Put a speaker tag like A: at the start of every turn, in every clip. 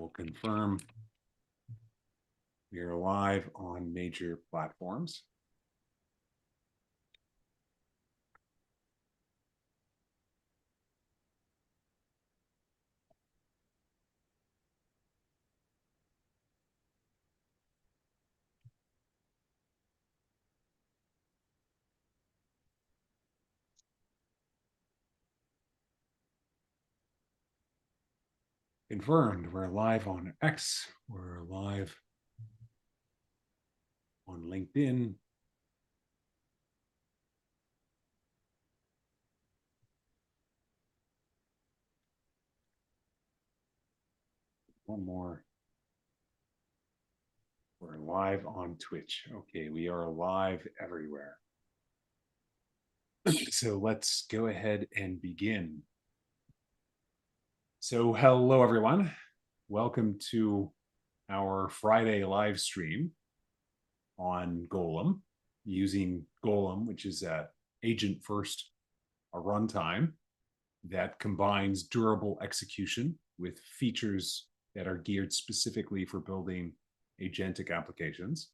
A: will confirm we are live on major platforms. Confirmed, we're live on X, we're live on LinkedIn. One more. We're live on Twitch. Okay, we are live everywhere. So let's go ahead and begin. So hello, everyone. Welcome to our Friday live stream on Golem, using Golem, which is an agent-first runtime that combines durable execution with features that are geared specifically for building agentic applications.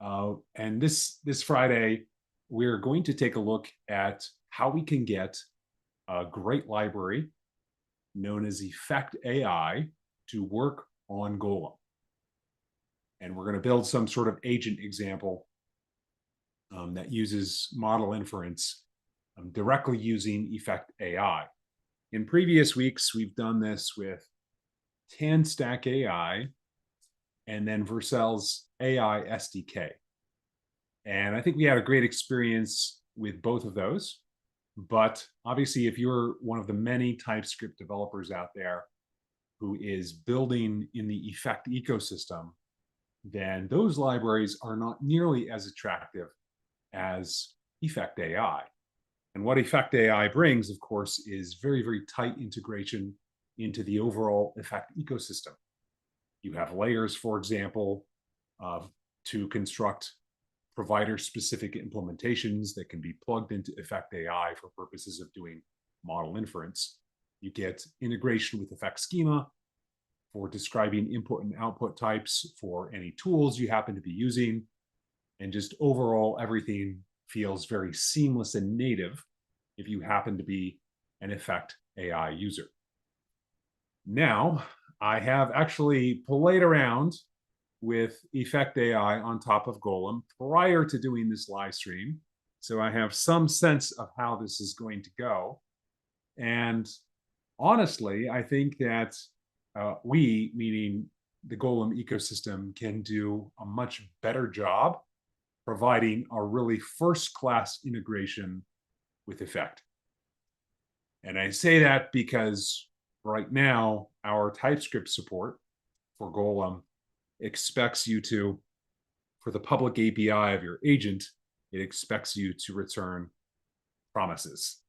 A: And this Friday, we're going to take a look at how we can get a great library known as Effect AI to work on Golem. And we're going to build some sort of agent example that uses model inference directly using Effect AI. In previous weeks, we've done this with TanStack AI and then Vercel's AI SDK. And I think we had a great experience with both of those. But obviously, if you're one of the many TypeScript developers out there who is building in the Effect ecosystem, then those libraries are not nearly as attractive as Effect AI. And what Effect AI brings, of course, is very, very tight integration into the overall Effect ecosystem. You have layers, for example, to construct provider-specific implementations that can be plugged into Effect AI for purposes of doing model inference. You get integration with Effect Schema for describing input and output types for any tools you happen to be using. And just overall, everything feels very seamless and native if you happen to be an Effect AI user. Now, I have actually played around with Effect AI on top of Golem prior to doing this live stream. So I have some sense of how this is going to go. And honestly, I think that we, meaning the Golem ecosystem, can do a much better job providing a really first-class integration with Effect. And I say that because right now, our TypeScript support for Golem expects you to, for the public API of your agent, it expects you to return promises.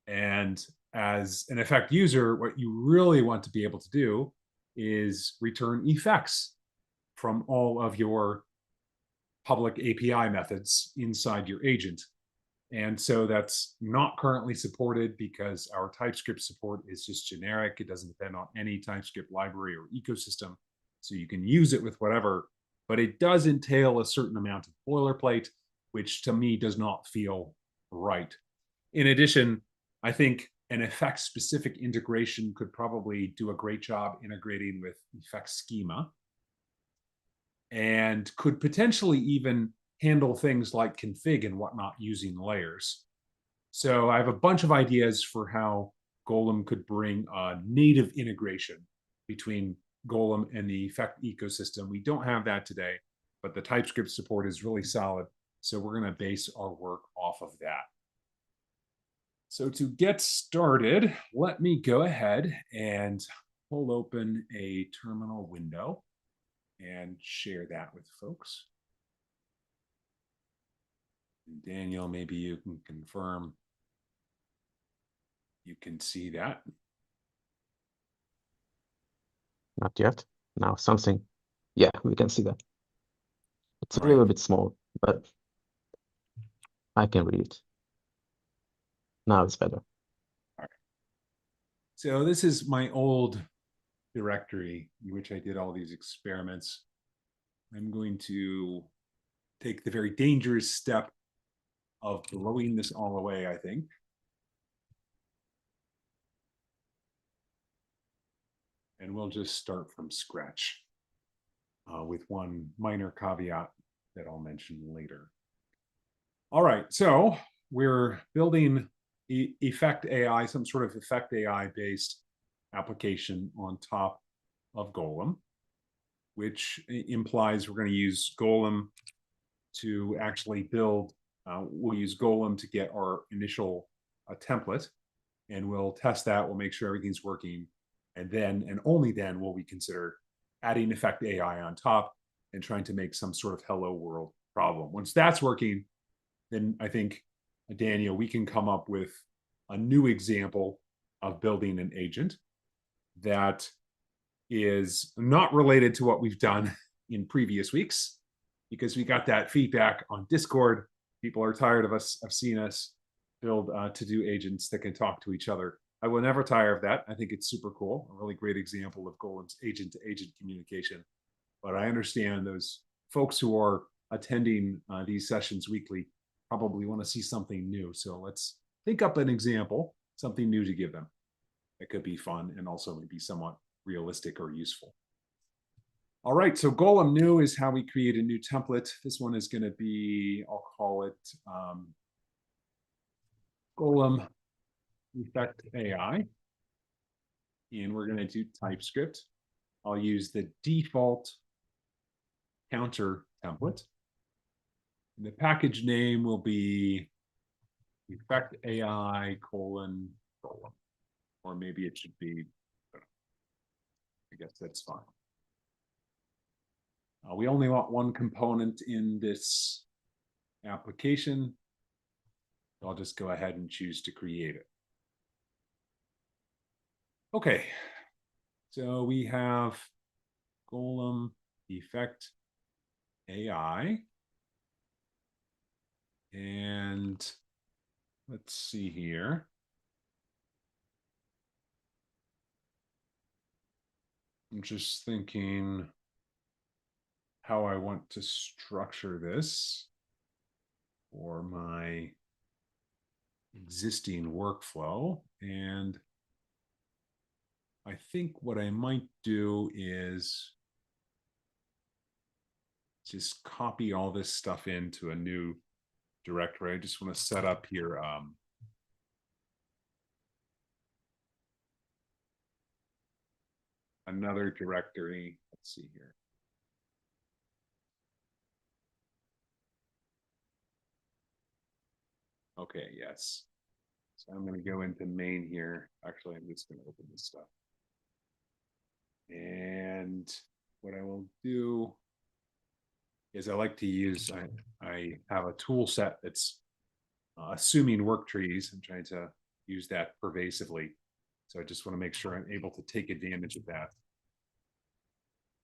A: And as an Effect user, what you really want to be able to do is return effects from all of your public API methods inside your agent. And so that's not currently supported because our TypeScript support is just generic. It doesn't depend on any TypeScript library or ecosystem. So you can use it with whatever, but it does entail a certain amount of boilerplate, which to me does not feel right. In addition, I think an Effect-specific integration could probably do a great job integrating with Effect Schema and could potentially even handle things like config and whatnot using layers. So I have a bunch of ideas for how Golem could bring a native integration between Golem and the Effect ecosystem. We don't have that today, but the TypeScript support is really solid. So we're going to base our work off of that. So to get started, let me go ahead and pull open a terminal window and share that with folks. And Daniel, maybe you can confirm you can see that.
B: Not yet. Now something. Yeah, we can see that. It's a
A: Right.
B: little bit small, but I can read it. Now it's better.
A: All right. So this is my old directory in which I did all these experiments, I'm going to take the very dangerous step of blowing this all away, I think. And we'll just start from scratch with one minor caveat that I'll mention later. All right, so we're building Effect AI, some sort of Effect AI based application on top of Golem, which implies we're going to use Golem to actually build. We'll use Golem to get our initial template, and we'll test that. We'll make sure everything's working. And then, and only then, will we consider adding Effect AI on top and trying to make some sort of hello world problem. Once that's working, then I think, Daniel, we can come up with a new example of building an agent that is not related to what we've done in previous weeks, because we got that feedback on Discord. People are tired of seeing us build to-do agents that can talk to each other. I will never tire of that. I think it's super cool, a really great example of Golem's agent-to-agent communication. But I understand those folks who are attending these sessions weekly probably want to see something new. So let's think up an example, something new to give them. It could be fun and also maybe somewhat realistic or useful. All right, so Golem new is how we create a new template. This one is going to be, I'll call it Golem Effect AI. And we're going to do TypeScript. I'll use the default counter template. And the package name will be Effect AI : Golem. Or maybe it should be, I guess that's fine. We only want one component in this application. So I'll just go ahead and choose to create it. Okay, so we have Golem Effect AI. And let's see here. I'm just thinking how I want to structure this for my existing workflow. And I think what I might do is just copy all this stuff into a new directory. I just want to set up here another directory. Let's see here. Okay, yes. So I'm going to go into main here. Actually, I'm just going to open this stuff. And what I will do is I like to use, I have a tool set that's assuming work trees. I'm trying to use that pervasively. So I just want to make sure I'm able to take advantage of that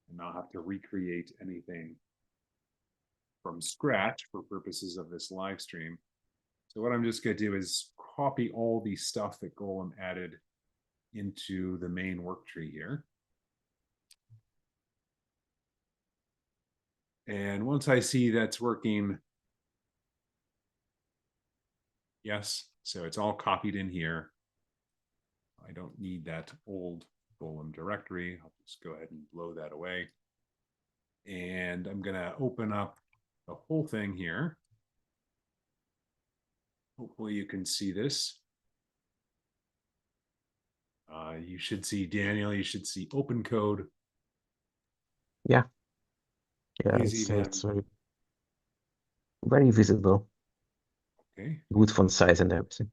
A: and not have to recreate anything from scratch for purposes of this live stream. So what I'm just going to do is copy all the stuff that Golem added into the main work tree here. And once I see that's working, yes, so it's all copied in here. I don't need that old Golem directory. I'll just go ahead and blow that away. And I'm going to open up the whole thing here. Hopefully you can see this. You should see, Daniel, you should see open code.
B: Yeah. Yeah,
A: Easy
B: it's very visible.
A: Okay.
B: Good font size and everything.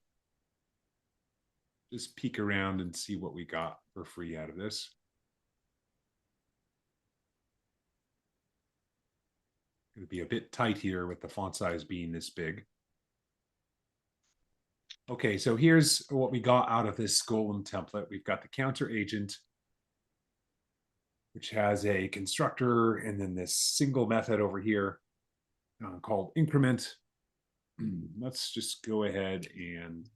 A: Just peek around and see what we got for free out of this. It'll be a bit tight here with the font size being this big. Okay, so here's what we got out of this Golem template. We've got the counter agent, which has a constructor, and then this single method over here called increment. Let's just go ahead and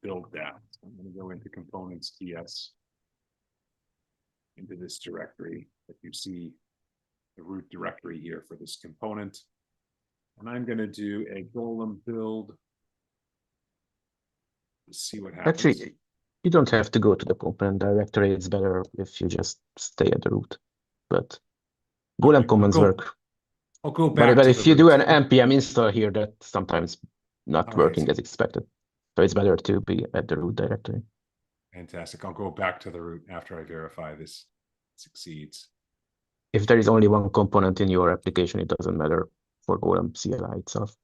A: build that. I'm going to go into components TS, into this directory that you see the root directory here for this component. And I'm going to do a Golem build. Let's see what happens.
B: Actually, you don't have to go to the component directory. It's better if you just stay at the root. But Golem commands work.
A: I'll go back.
B: But if you do an npm install here, that's sometimes not working as expected. So it's better to be at the root directory.
A: Fantastic. I'll go back to the root after I verify this succeeds.
B: If there is only one component in your application, it doesn't matter for Golem CLI itself.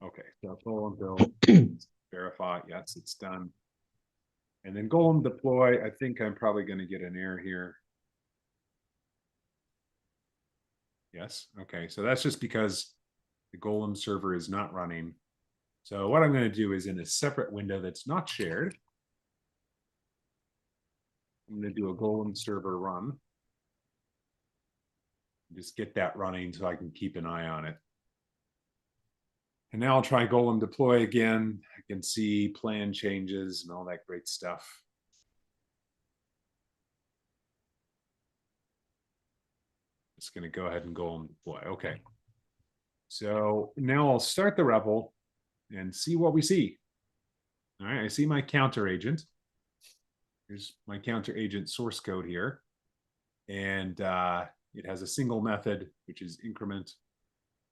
A: Okay, so Golem build, verify, yes, it's done. And then Golem deploy, I think I'm probably going to get an error here. Yes, okay, so that's just because the Golem server is not running. So what I'm going to do is in a separate window that's not shared, I'm going to do a Golem server run. Just get that running so I can keep an eye on it. And now I'll try Golem deploy again. I can see plan changes and all that great stuff. Just going to go ahead and Golem deploy. Okay. So now I'll start the REPL and see what we see. All right, I see my counter agent. Here's my counter agent source code here. And it has a single method, which is increment.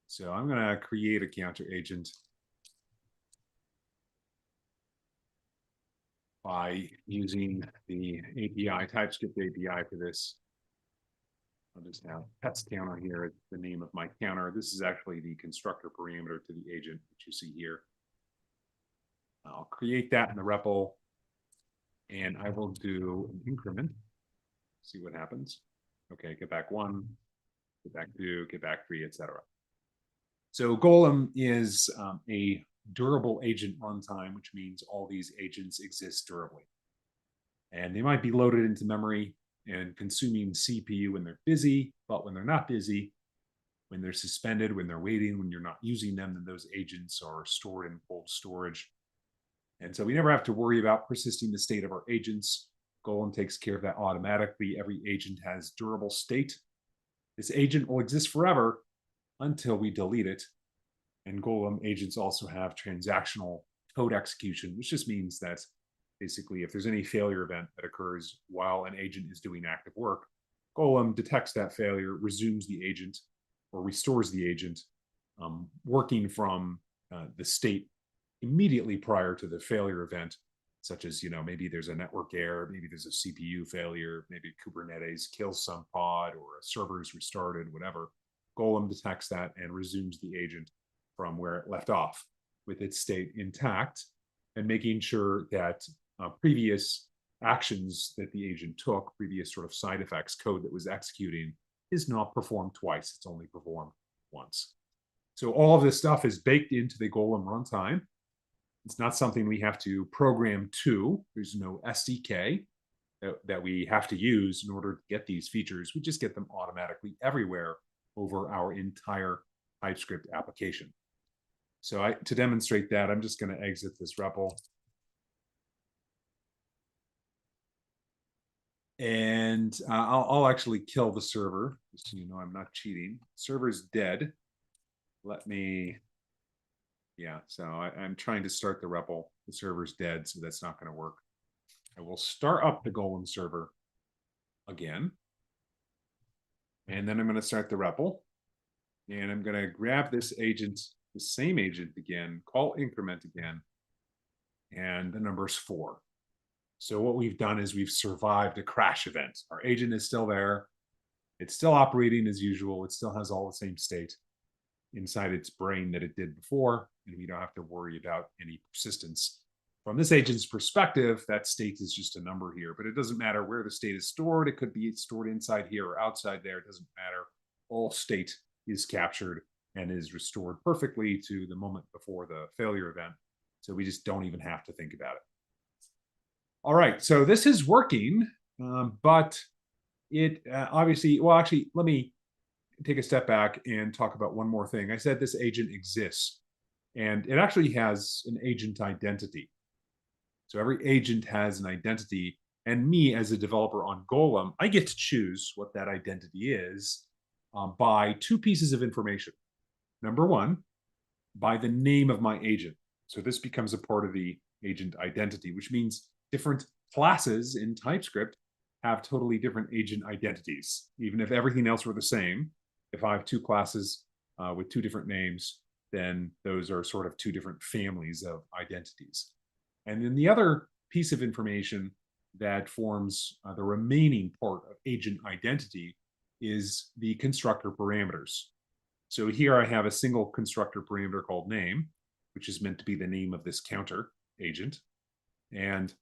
A: So I'm going to create a counter agent by using the API, TypeScript API for this. I'll just have pets counter here as the name of my counter. This is actually the constructor parameter to the agent, which you see here. I'll create that in the REPL, and I will do an increment. See what happens. Okay, get back 1, get back 2, get back 3, etc. So Golem is a durable agent runtime, which means all these agents exist durably. And they might be loaded into memory and consuming CPU when they're busy, but when they're not busy, when they're suspended, when they're waiting, when you're not using them, then those agents are stored in cold storage. And so we never have to worry about persisting the state of our agents. Golem takes care of that automatically. Every agent has durable state. This agent will exist forever until we delete it. And Golem agents also have transactional code execution, which just means that basically if there's any failure event that occurs while an agent is doing active work, Golem detects that failure, resumes the agent, or restores the agent, working from the state immediately prior to the failure event, such as, maybe there's a network error, maybe there's a CPU failure, maybe Kubernetes kills some pod or a server is restarted, whatever. Golem detects that and resumes the agent from where it left off with its state intact, and making sure that previous actions that the agent took, previous sort of side effects code that was executing, is not performed twice. It's only performed once. So all of this stuff is baked into the Golem runtime. It's not something we have to program to. There's no SDK that we have to use in order to get these features. We just get them automatically everywhere over our entire TypeScript application. So to demonstrate that, I'm just going to exit this REPL. And I'll actually kill the server, so you know I'm not cheating. Server's dead. Let me, so I'm trying to start the REPL. The server's dead, so that's not going to work. I will start up the Golem server again. And then I'm going to start the REPL. And I'm going to grab this agent, the same agent again, call increment again. And the number is 4. So what we've done is we've survived a crash event. Our agent is still there. It's still operating as usual. It still has all the same state inside its brain that it did before, and we don't have to worry about any persistence. From this agent's perspective, that state is just a number here, but it doesn't matter where the state is stored. It could be stored inside here or outside there. It doesn't matter. All state is captured and is restored perfectly to the moment before the failure event. So we just don't even have to think about it. All right, so this is working, but it obviously, well, actually, let me take a step back and talk about one more thing. I said this agent exists. And it actually has an agent identity. So every agent has an identity. And me as a developer on Golem, I get to choose what that identity is by two pieces of information. Number one, by the name of my agent. So this becomes a part of the agent identity, which means different classes in TypeScript have totally different agent identities. Even if everything else were the same, if I have two classes with two different names, then those are sort of two different families of identities. And then the other piece of information that forms the remaining part of agent identity is the constructor parameters. So here I have a single constructor parameter called name, which is meant to be the name of this counter agent. And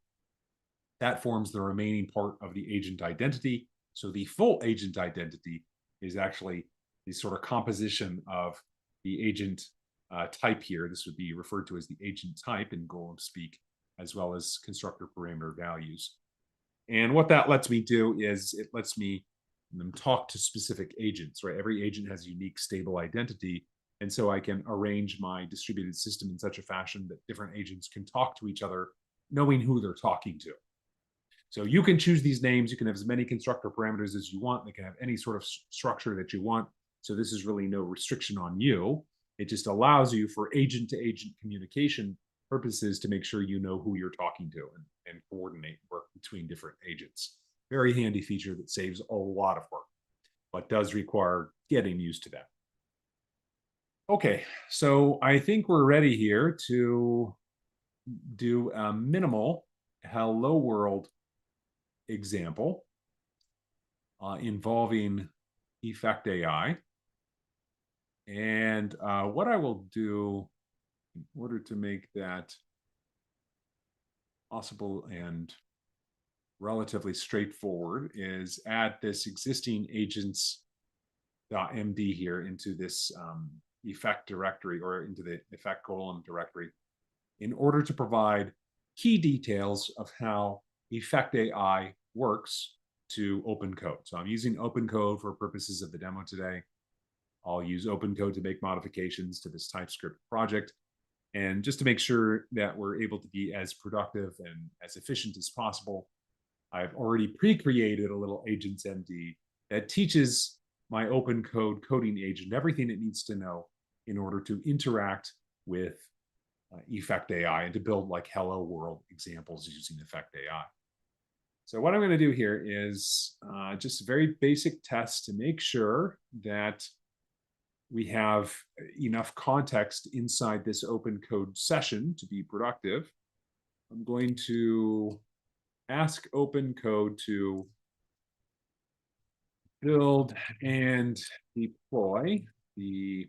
A: that forms the remaining part of the agent identity. So the full agent identity is actually the sort of composition of the agent type here. This would be referred to as the agent type in Golem speak, as well as constructor parameter values. And what that lets me do is it lets me talk to specific agents, right? Every agent has a unique stable identity. And so I can arrange my distributed system in such a fashion that different agents can talk to each other, knowing who they're talking to. So you can choose these names. You can have as many constructor parameters as you want. They can have any sort of structure that you want. So this is really no restriction on you. It just allows you for agent to agent communication purposes to make sure you know who you're talking to and coordinate work between different agents. Very handy feature that saves a lot of work, but does require getting used to that. Okay, so I think we're ready here to do a minimal hello world example involving Effect AI. And what I will do in order to make that possible and relatively straightforward is add this existing agents.md here into this effect directory or into the effect Golem directory in order to provide key details of how Effect AI works to open code. So I'm using open code for purposes of the demo today. I'll use open code to make modifications to this TypeScript project. And just to make sure that we're able to be as productive and as efficient as possible, I've already pre-created a little agents.md that teaches my open code coding agent everything it needs to know in order to interact with Effect AI and to build like hello world examples using Effect AI. So what I'm going to do here is just a very basic test to make sure that we have enough context inside this open code session to be productive. I'm going to ask open code to build and deploy the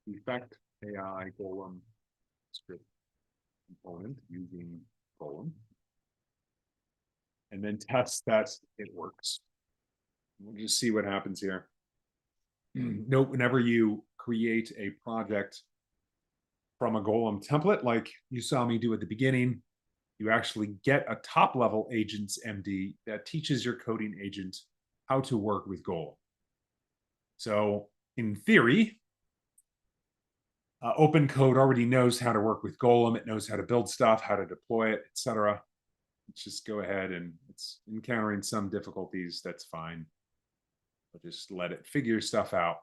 A: Effect AI Golem script component using Golem, and then test that it works. We'll just see what happens here. Note, whenever you create a project from a Golem template, like you saw me do at the beginning, you actually get a top level agents.md that teaches your coding agent how to work with Golem. So in theory, open code already knows how to work with Golem. It knows how to build stuff, how to deploy it, etc. Let's just go ahead, and it's encountering some difficulties. That's fine. I'll just let it figure stuff out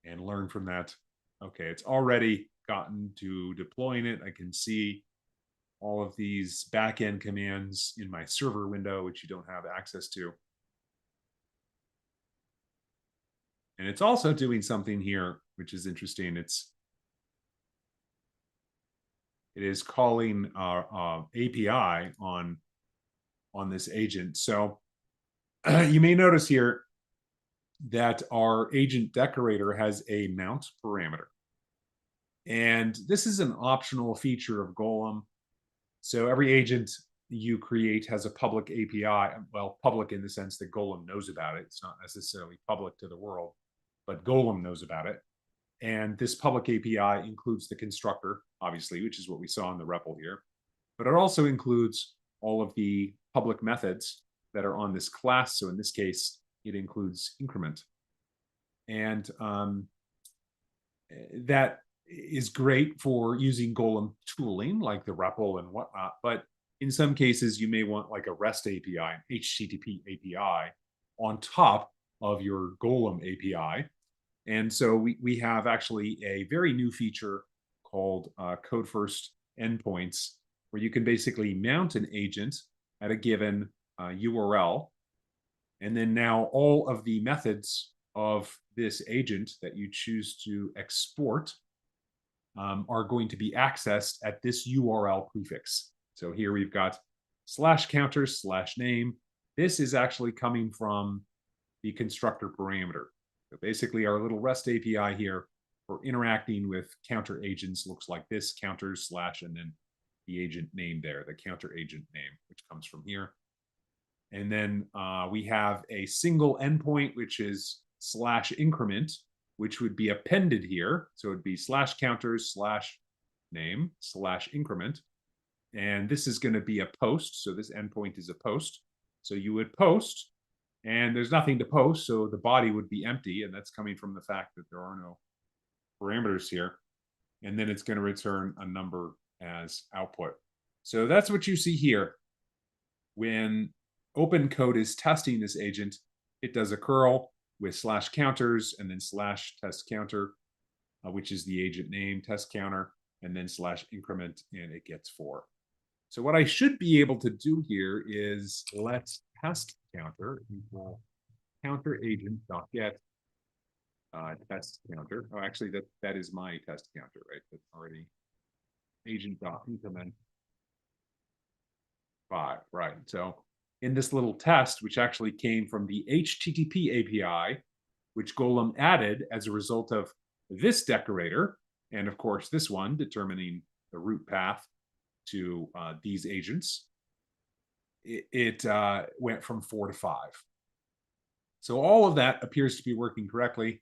A: and learn from that. Okay, it's already gotten to deploying it. I can see all of these backend commands in my server window, which you don't have access to. And it's also doing something here, which is interesting. It is calling our API on this agent. So you may notice here that our agent decorator has a mount parameter. And this is an optional feature of Golem. So every agent you create has a public API. Well, public in the sense that Golem knows about it. It's not necessarily public to the world, but Golem knows about it. And this public API includes the constructor, obviously, which is what we saw in the REPL here. But it also includes all of the public methods that are on this class. So in this case, it includes increment. And that is great for using Golem tooling like the REPL and whatnot. But in some cases, you may want like a REST API, an HTTP API on top of your Golem API. And so we have actually a very new feature called Code First Endpoints, where you can basically mount an agent at a given URL. And then now all of the methods of this agent that you choose to export are going to be accessed at this URL prefix. So here we've got /counter /name. This is actually coming from the constructor parameter. So basically our little REST API here for interacting with counter agents looks like this: counter / and then the agent name there, the counter agent name, which comes from here. And then we have a single endpoint, which is /increment, which would be appended here. So it'd be /counter /name /increment. And this is going to be a post. So this endpoint is a post. So you would post, and there's nothing to post. So the body would be empty. And that's coming from the fact that there are no parameters here. And then it's going to return a number as output. So that's what you see here. When OpenCode is testing this agent, it does a curl with /counters and then /test counter, which is the agent name, test counter, and then /increment, and it gets 4. So what I should be able to do here is let test counter equal counter agent.get test counter. Oh, actually, that is my test counter, right? That's already agent.increment 5, right? So in this little test, which actually came from the HTTP API, which Golem added as a result of this decorator, and of course this one determining the route path to these agents, it went from 4 to 5. So all of that appears to be working correctly.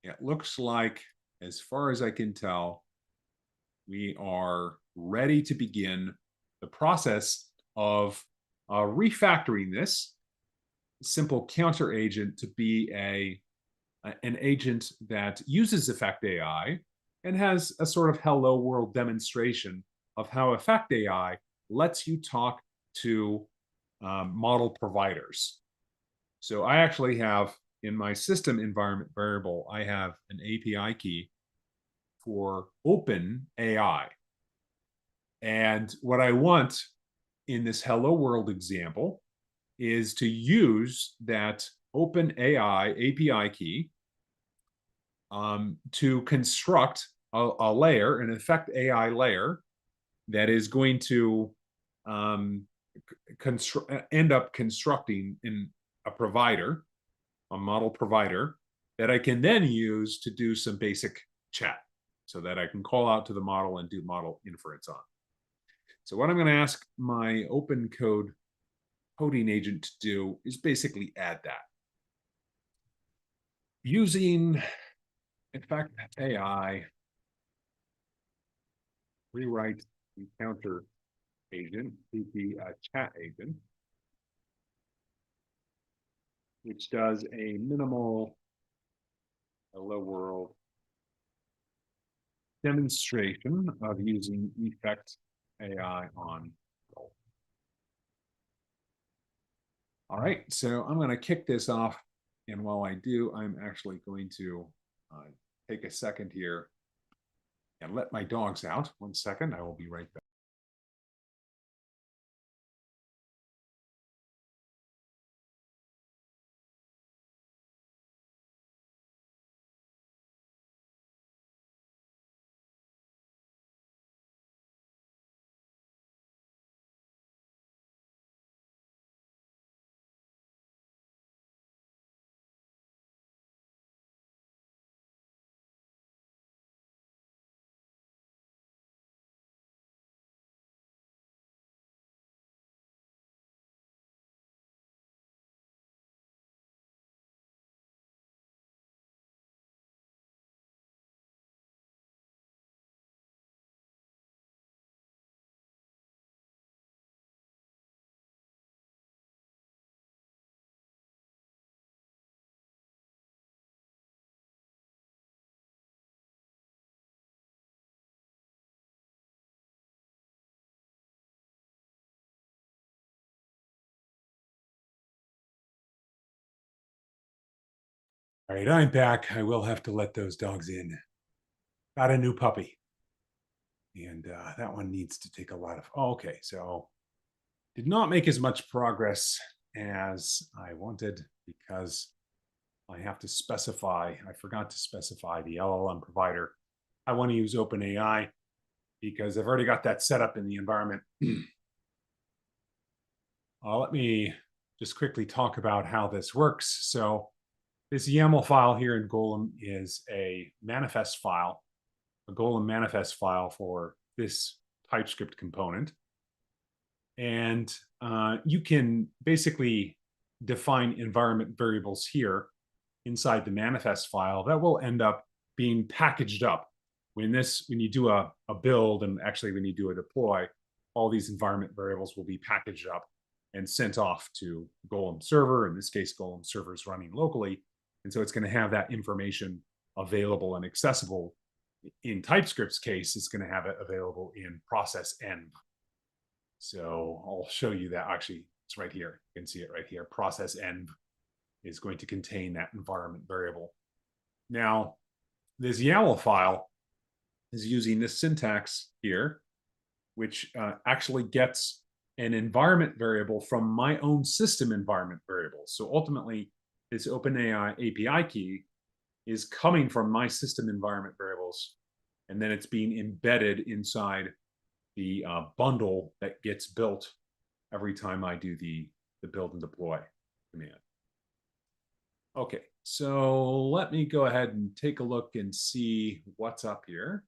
A: It looks like, as far as I can tell, we are ready to begin the process of refactoring this simple counter agent to be an agent that uses Effect AI and has a sort of hello world demonstration of how Effect AI lets you talk to model providers. So I actually have, in my system environment variable, I have an API key for Open AI. And what I want in this hello world example is to use that Open AI API key to construct a layer, an Effect AI layer, that is going to end up constructing in a provider, a model provider, that I can then use to do some basic chat so that I can call out to the model and do model inference on. So what I'm going to ask my open code coding agent to do is basically add that. Using Effect AI, rewrite the counter agent to be a chat agent, which does a minimal hello world demonstration of using Effect AI on Golem. All right, so I'm going to kick this off. And while I do, I'm actually going to take a second here and let my dogs out. 1 second, I will be right back. All right, I'm back. I will have to let those dogs in. Got a new puppy. And that one needs to take a lot of. Oh, okay, so did not make as much progress as I wanted because I have to specify. I forgot to specify the LLM provider. I want to use OpenAI because I've already got that set up in the environment. Let me just quickly talk about how this works. So this YAML file here in Golem is a manifest file, a Golem manifest file for this TypeScript component. And you can basically define environment variables here inside the manifest file that will end up being packaged up. When you do a build, and actually when you do a deploy, all these environment variables will be packaged up and sent off to Golem server. In this case, Golem server is running locally. And so it's going to have that information available and accessible. In TypeScript's case, it's going to have it available in process env. So I'll show you that. Actually, it's right here. You can see it right here. Process env is going to contain that environment variable. Now, this YAML file is using this syntax here, which actually gets an environment variable from my own system environment variable. So ultimately, this OpenAI API key is coming from my system environment variables, and then it's being embedded inside the bundle that gets built every time I do the build and deploy command. Okay, so let me go ahead and take a look and see what's up here.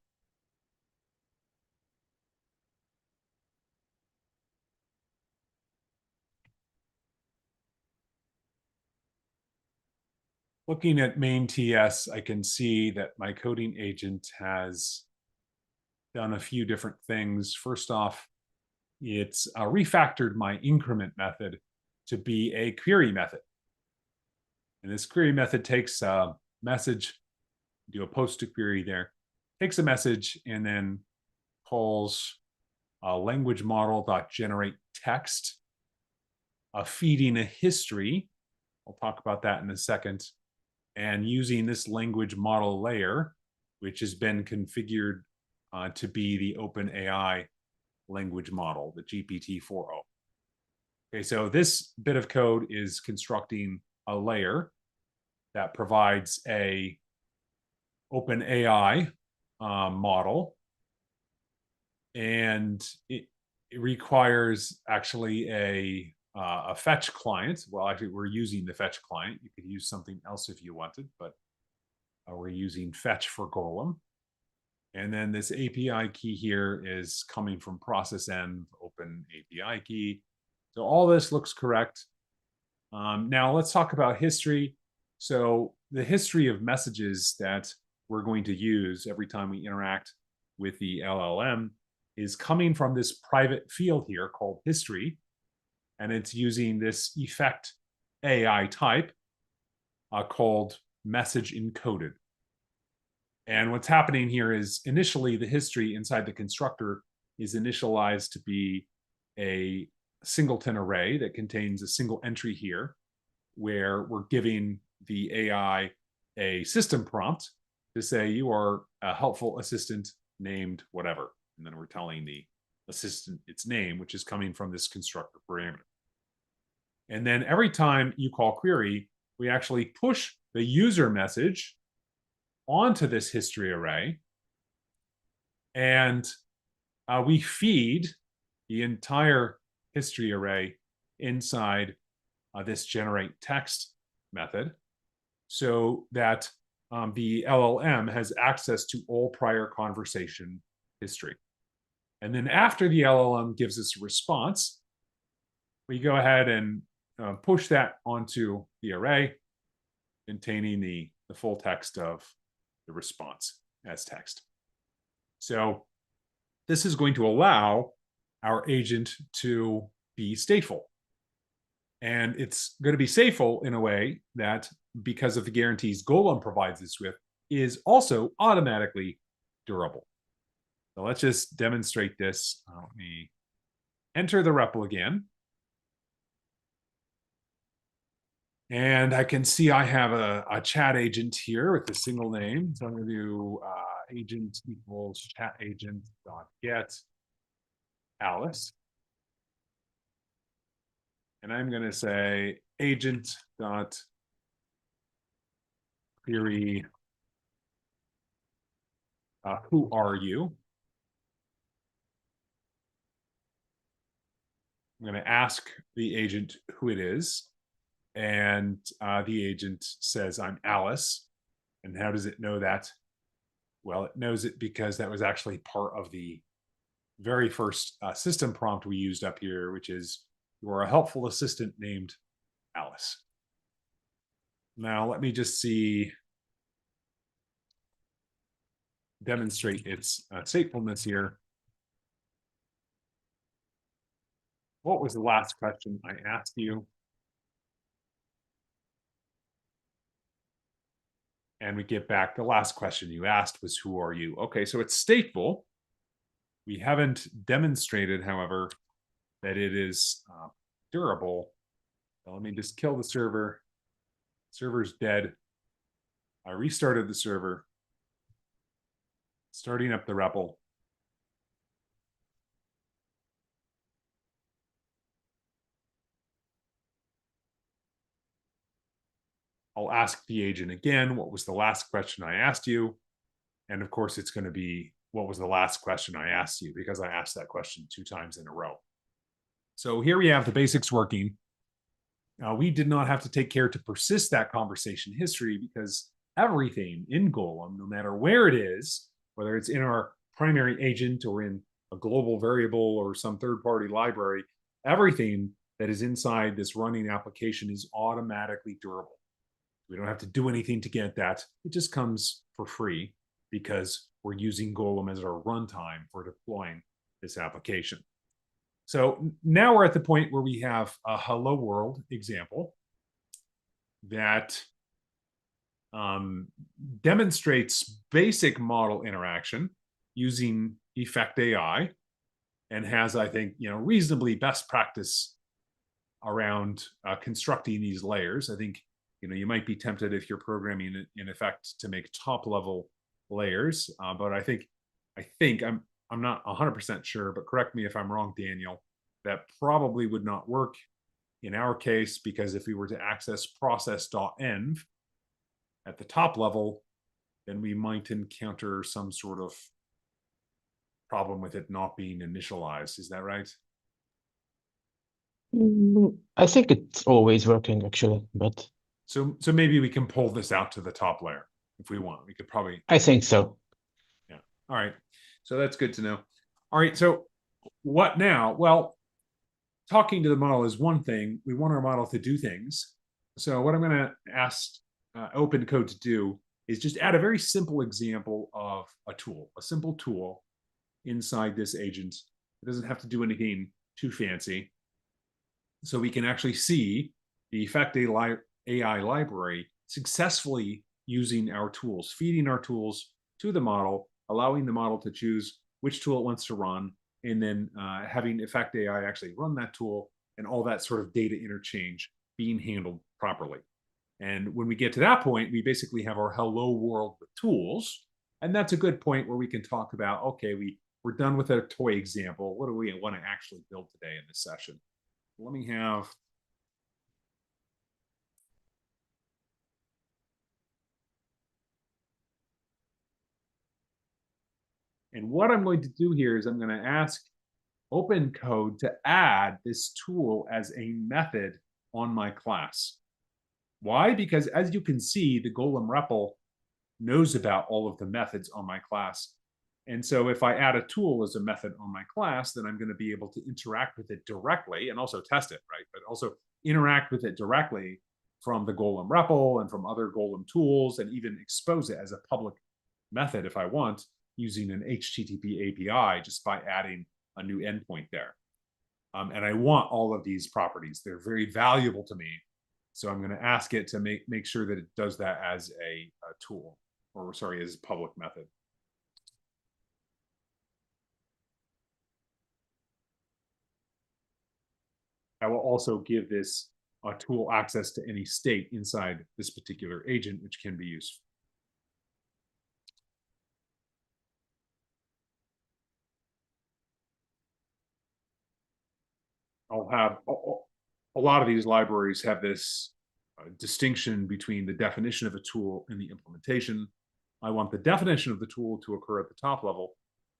A: Looking at main TS, I can see that my coding agent has done a few different things. First off, it's refactored my increment method to be a query method. And this query method takes a message, do a post to query there, takes a message, and then calls a language model.generate text, feeding a history. I'll talk about that in a second. And using this language model layer, which has been configured to be the OpenAI language model, the GPT-4o. Okay, so this bit of code is constructing a layer that provides a OpenAI model, and it requires actually a fetch client. Well, actually, we're using the fetch client. You could use something else if you wanted, but we're using fetch for Golem. And then this API key here is coming from process env, open API key. So all this looks correct. Now let's talk about history. So the history of messages that we're going to use every time we interact with the LLM is coming from this private field here called history. And it's using this effect AI type called message encoded. And what's happening here is initially the history inside the constructor is initialized to be a singleton array that contains a single entry here, where we're giving the AI a system prompt to say you are a helpful assistant named whatever. And then we're telling the assistant its name, which is coming from this constructor parameter. And then every time you call query, we actually push the user message onto this history array, and we feed the entire history array inside this generate text method, so that the LLM has access to all prior conversation history. And then after the LLM gives us a response, we go ahead and push that onto the array containing the full text of the response as text. So this is going to allow our agent to be stateful. And it's going to be stateful in a way that, because of the guarantees Golem provides us with, is also automatically durable. So let's just demonstrate this. Let me enter the REPL again. And I can see I have a chat agent here with a single name. So I'm going to do agent equals chat agent dot get Alice. And I'm going to say agent dot query who are you? I'm going to ask the agent who it is. And the agent says, I'm Alice. And how does it know that? Well, it knows it because that was actually part of the very first system prompt we used up here, which is, you are a helpful assistant named Alice. Now, let me just demonstrate its statefulness here. What was the last question I asked you? And we get back, the last question you asked was, who are you? Okay, so it's stateful. We haven't demonstrated, however, that it is durable. So let me just kill the server. Server's dead. I restarted the server. Starting up the REPL. I'll ask the agent again, what was the last question I asked you? And of course, it's going to be, what was the last question I asked you? Because I asked that question 2 times in a row. So here we have the basics working. We did not have to take care to persist that conversation history because everything in Golem, no matter where it is, whether it's in our primary agent or in a global variable or some third-party library, everything that is inside this running application is automatically durable. We don't have to do anything to get that. It just comes for free because we're using Golem as our runtime for deploying this application. So now we're at the point where we have a hello world example that demonstrates basic model interaction using Effect AI and has, I think, reasonably best practice around constructing these layers. I think, you might be tempted if you're programming in Effect to make top level layers, but I think I'm not 100% sure, but correct me if I'm wrong, Daniel, that probably would not work in our case, because if we were to access process.env at the top level, then we might encounter some sort of problem with it not being initialized. Is that right?
B: I think it's always working actually, but
A: So maybe we can pull this out to the top layer if we want. We could probably.
B: I think so.
A: Yeah. All right. So that's good to know. All right. So what now? Well, talking to the model is one thing. We want our model to do things. So what I'm going to ask open code to do is just add a very simple example of a tool, a simple tool inside this agent. It doesn't have to do anything too fancy. So we can actually see the Effect AI library successfully using our tools, feeding our tools to the model, allowing the model to choose which tool it wants to run, and then having Effect AI actually run that tool, and all that sort of data interchange being handled properly. And when we get to that point, we basically have our hello world with tools. And that's a good point where we can talk about, okay, we're done with a toy example. What do we want to actually build today in this session? Let me have and what I'm going to do here is I'm going to ask open code to add this tool as a method on my class. Why? Because as you can see, the Golem REPL knows about all of the methods on my class. And so if I add a tool as a method on my class, then I'm going to be able to interact with it directly and also test it, right? But also interact with it directly from the Golem REPL and from other Golem tools, and even expose it as a public method if I want, using an HTTP API just by adding a new endpoint there. And I want all of these properties. They're very valuable to me. So I'm going to ask it to make sure that it does that as a tool, or sorry, as a public method. I will also give this a tool access to any state inside this particular agent, which can be useful. I'll have a lot of these libraries have this distinction between the definition of a tool and the implementation. I want the definition of the tool to occur at the top level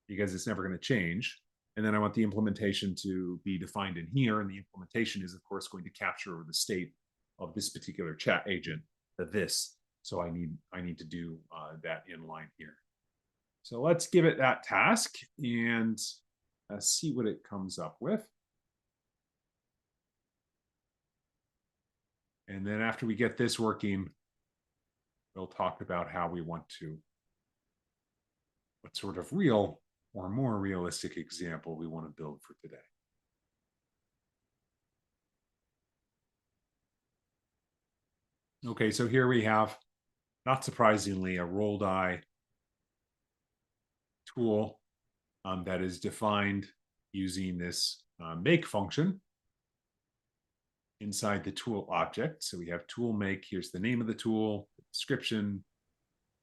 A: because it's never going to change. And then I want the implementation to be defined in here. And the implementation is, of course, going to capture the state of this particular chat agent, this. So I need to do that inline here. So let's give it that task and see what it comes up with. And then after we get this working, we'll talk about how we want to, what sort of real or more realistic example we want to build for today. Okay, so here we have, not surprisingly, a roll die tool that is defined using this make function inside the tool object. So we have tool make. Here's the name of the tool, the description.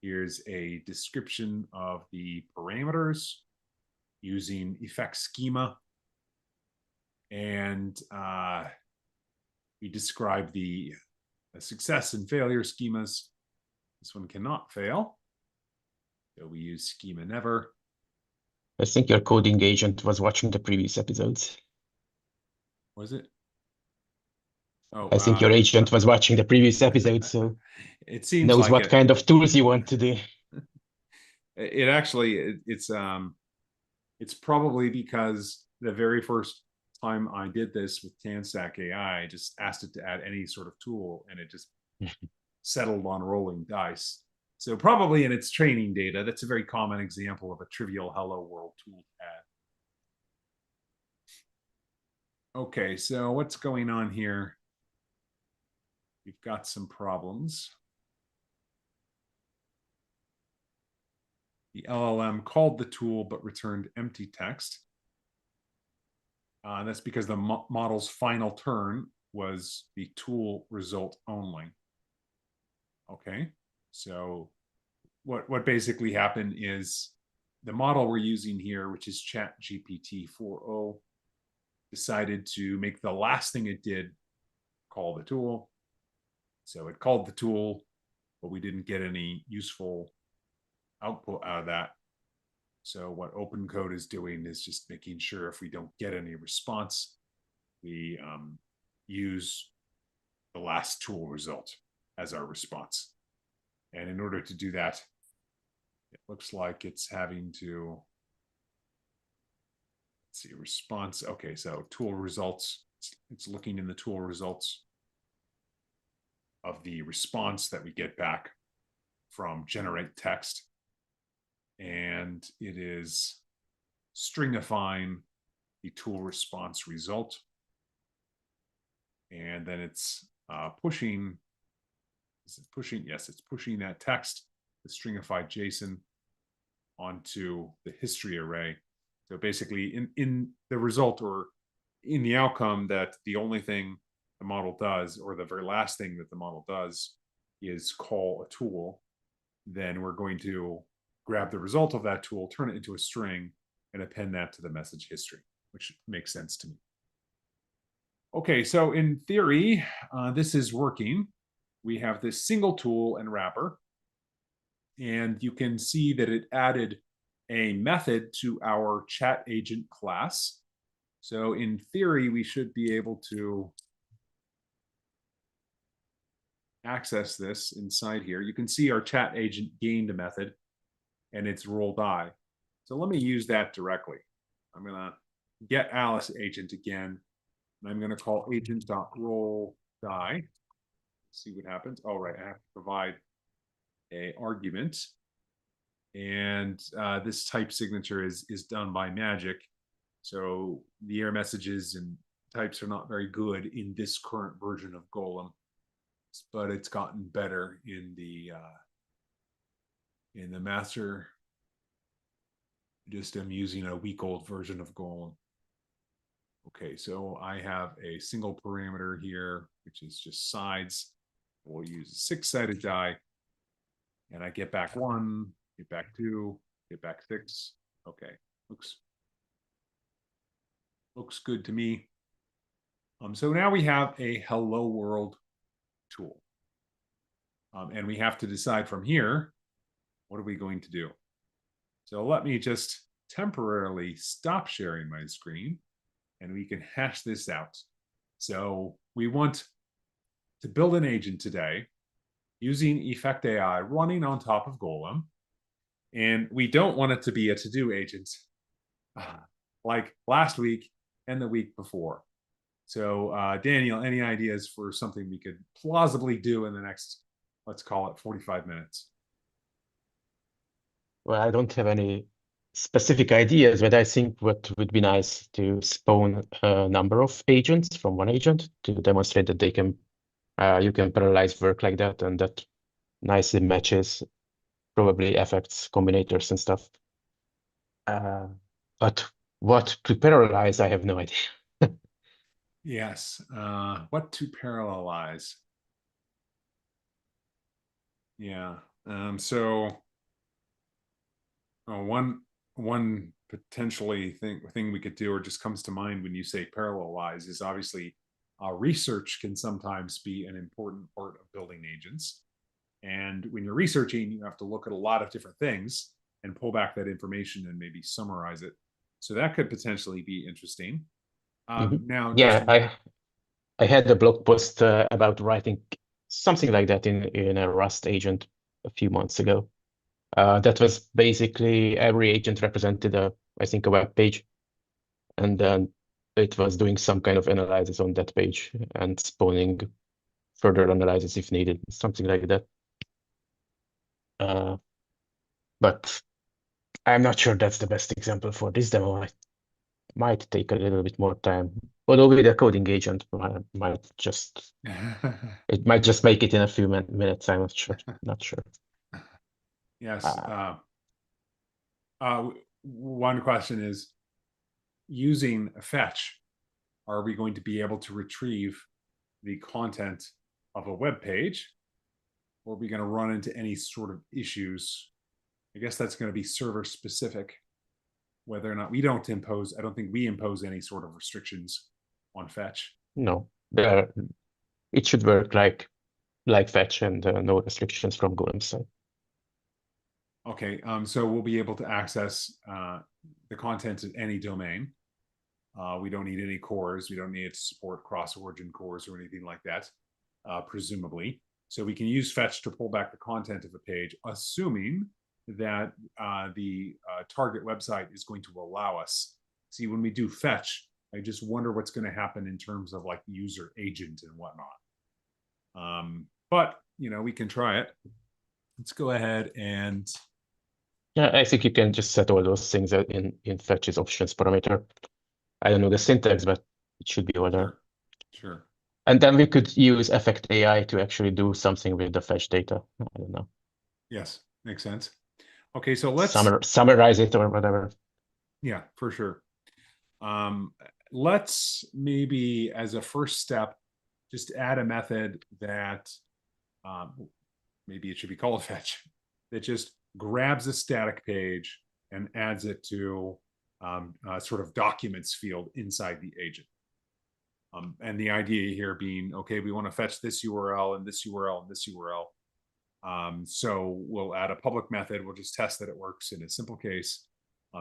A: Here's a description of the parameters using effect schema. And we describe the success and failure schemas. This one cannot fail. So we use schema never.
B: I think your coding agent was watching the previous episodes.
A: Was it? Oh,
B: I think your agent was watching the previous episode, so
A: it seems
B: knows
A: like
B: what kind of tools you want to do.
A: It actually, it's probably because the very first time I did this with TanStack AI, I just asked it to add any sort of tool, and it just settled on rolling dice. So probably in its training data, that's a very common example of a trivial hello world tool to add. Okay, so what's going on here? We've got some problems. The LLM called the tool but returned empty text. That's because the model's final turn was the tool result only. Okay, so what basically happened is the model we're using here, which is ChatGPT 4.0, decided to make the last thing it did call the tool. So it called the tool, but we didn't get any useful output out of that. So what OpenCode is doing is just making sure if we don't get any response, we use the last tool result as our response. And in order to do that, it looks like it's having to, let's see, response. Okay, so tool results, it's looking in the tool results of the response that we get back from generate text. And it is stringifying the tool response result. And then it's pushing, is it pushing? Yes, it's pushing that text, the stringified JSON, onto the history array. So basically in the result or in the outcome, that the only thing the model does, or the very last thing that the model does, is call a tool. Then we're going to grab the result of that tool, turn it into a string, and append that to the message history, which makes sense to me. Okay, so in theory, this is working. We have this single tool and wrapper, and you can see that it added a method to our chat agent class. So in theory, we should be able to access this inside here. You can see our chat agent gained a method, and it's roll die. So let me use that directly. I'm going to get Alice agent again, and I'm going to call agent.roll die. See what happens. All right, I have to provide an argument. And this type signature is done by magic. So the error messages and types are not very good in this current version of Golem, but it's gotten better in the master. Just am using a week-old version of Golem. Okay, so I have a single parameter here, which is just sides. We'll use a 6-sided die. And I get back 1, get back 2, get back 6. Okay, looks good to me. So now we have a hello world tool. And we have to decide from here, what are we going to do? So let me just temporarily stop sharing my screen and we can hash this out. So we want to build an agent today using Effect AI running on top of Golem. And we don't want it to be a to-do agent like last week and the week before. So Daniel, any ideas for something we could plausibly do in the next, let's call it 45 minutes?
B: Well, I don't have any specific ideas, but I think what would be nice to spawn a number of agents from one agent to demonstrate that they can you can parallelize work like that, and that nicely matches probably affects combinators and stuff. But what to parallelize, I have no idea.
A: Yes. What to parallelize? Yeah. So one potentially thing we could do, or just comes to mind when you say parallelize, is obviously research can sometimes be an important part of building agents. And when you're researching, you have to look at a lot of different things and pull back that information and maybe summarize it. So that could potentially be interesting. Now, just
B: Yeah, I had a blog post about writing something like that in a Rust agent a few months ago. That was basically every agent represented I think, a web page, and then it was doing some kind of analysis on that page and spawning further analysis if needed, something like that. But I'm not sure that's the best example for this demo. It might take a little bit more time. Although with a coding agent, it might just make it in a few minutes. I'm not sure. Not sure.
A: yes. One question is, using a fetch, are we going to be able to retrieve the content of a web page, or are we going to run into any sort of issues? I guess that's going to be server specific, whether or not we don't impose. I don't think we impose any sort of restrictions on fetch.
B: No, it should work like fetch, and no restrictions from Golem side.
A: Okay, so we'll be able to access the content of any domain. We don't need any cores. We don't need it to support cross-origin cores or anything like that, presumably. So we can use fetch to pull back the content of a page, assuming that the target website is going to allow us. See, when we do fetch, I just wonder what's going to happen in terms of like user agent and whatnot. But, we can try it. Let's go ahead and...
B: Yeah, I think you can just set all those things in fetch's options parameter. I don't know the syntax, but it should be all there.
A: Sure.
B: And then we could use Effect AI to actually do something with the fetch data. I don't know.
A: Yes, makes sense. Okay, so let's
B: summarize it or whatever.
A: Yeah, for sure. Let's maybe, as a first step, just add a method that maybe it should be called fetch, that just grabs a static page and adds it to sort of documents field inside the agent. And the idea here being, okay, we want to fetch this URL and this URL and this URL. So we'll add a public method. We'll just test that it works in a simple case.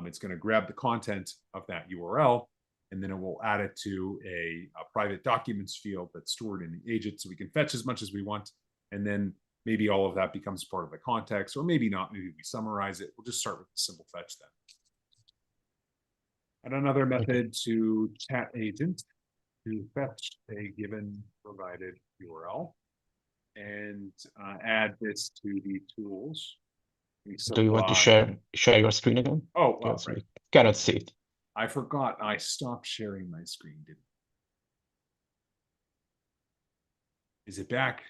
A: It's going to grab the content of that URL, and then it will add it to a private documents field that's stored in the agent, so we can fetch as much as we want. And then maybe all of that becomes part of the context, or maybe not. Maybe we summarize it. We'll just start with the simple fetch then. And another method to chat agent to fetch a given provided URL and add this to the tools.
B: Do you want to share your screen again?
A: Oh, well, right.
B: We cannot see it.
A: I forgot I stopped sharing my screen, didn't I? Is it back?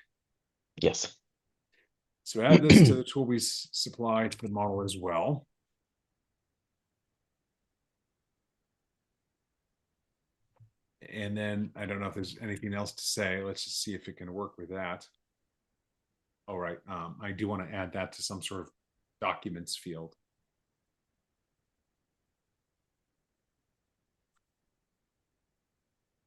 B: Yes.
A: So add this to the tool we supplied to the model as well. And then I don't know if there's anything else to say. Let's just see if it can work with that. All right. I do want to add that to some sort of documents field.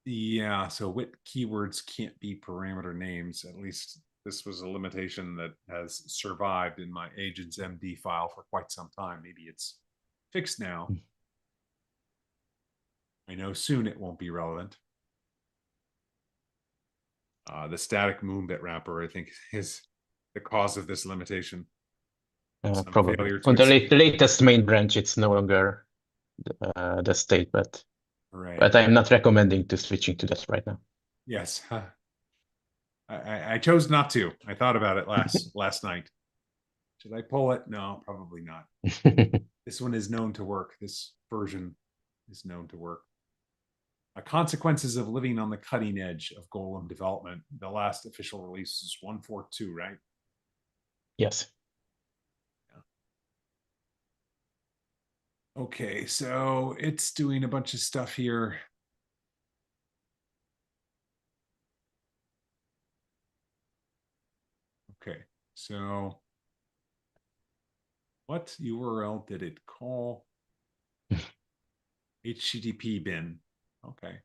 A: Yeah, so WIT keywords can't be parameter names. At least this was a limitation that has survived in my agents MD file for quite some time. Maybe it's fixed now. I know soon it won't be relevant. The static moonbit wrapper, I think, is the cause of this limitation. Some
B: Probably.
A: failure to
B: On the
A: escape.
B: latest main branch, it's no longer the state, but
A: Right.
B: I'm not recommending to switching to that right now.
A: Yes. I chose not to. I thought about it last night. Should I pull it? No, probably not. This one is known to work. This version is known to work. Consequences of living on the cutting edge of Golem development. The last official release is 1.4.2, right?
B: Yes.
A: Okay, so it's doing a bunch of stuff here. Okay, so what URL did it call? HTTP bin. Okay.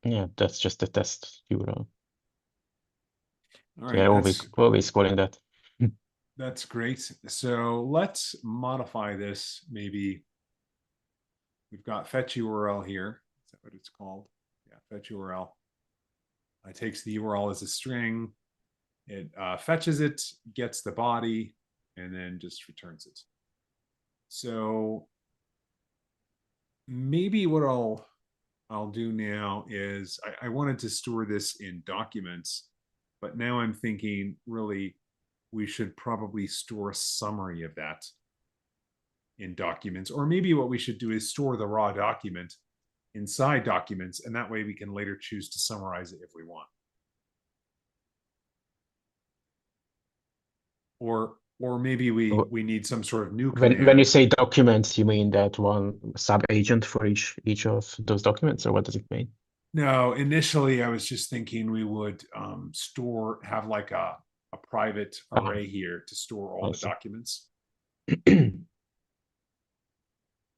B: Yeah, that's just a test URL.
A: All
B: So
A: right,
B: always calling that.
A: that's great. So let's modify this. Maybe we've got fetch URL here. Is that what it's called? Yeah, fetch URL. It takes the URL as a string. It fetches it, gets the body, and then just returns it. So maybe what I'll do now is I wanted to store this in documents, but now I'm thinking really we should probably store a summary of that in documents, or maybe what we should do is store the raw document inside documents, and that way we can later choose to summarize it if we want. Or maybe we need some sort of new command.
B: When you say documents, you mean that one sub agent for each of those documents, or what does it mean?
A: No, initially I was just thinking we would have like a private array here to store all
B: I
A: the
B: see.
A: documents.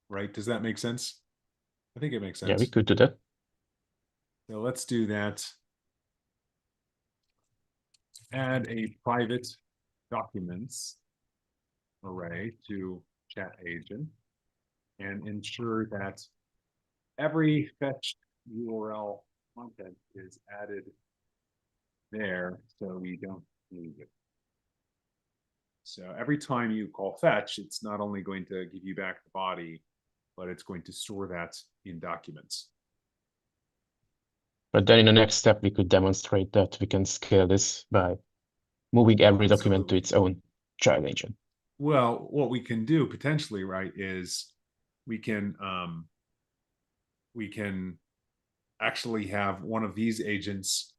A: Right? Does that make sense? I think it makes sense.
B: Yeah, we could do that.
A: So let's do that. Add a private documents array to chat agent and ensure that every fetched URL content is added there so we don't lose it. So every time you call fetch, it's not only going to give you back the body, but it's going to store that in documents.
B: But then in the next step, we could demonstrate that we can scale this by moving every document to its own child agent.
A: Well, what we can do potentially, right, is we can actually have one of these agents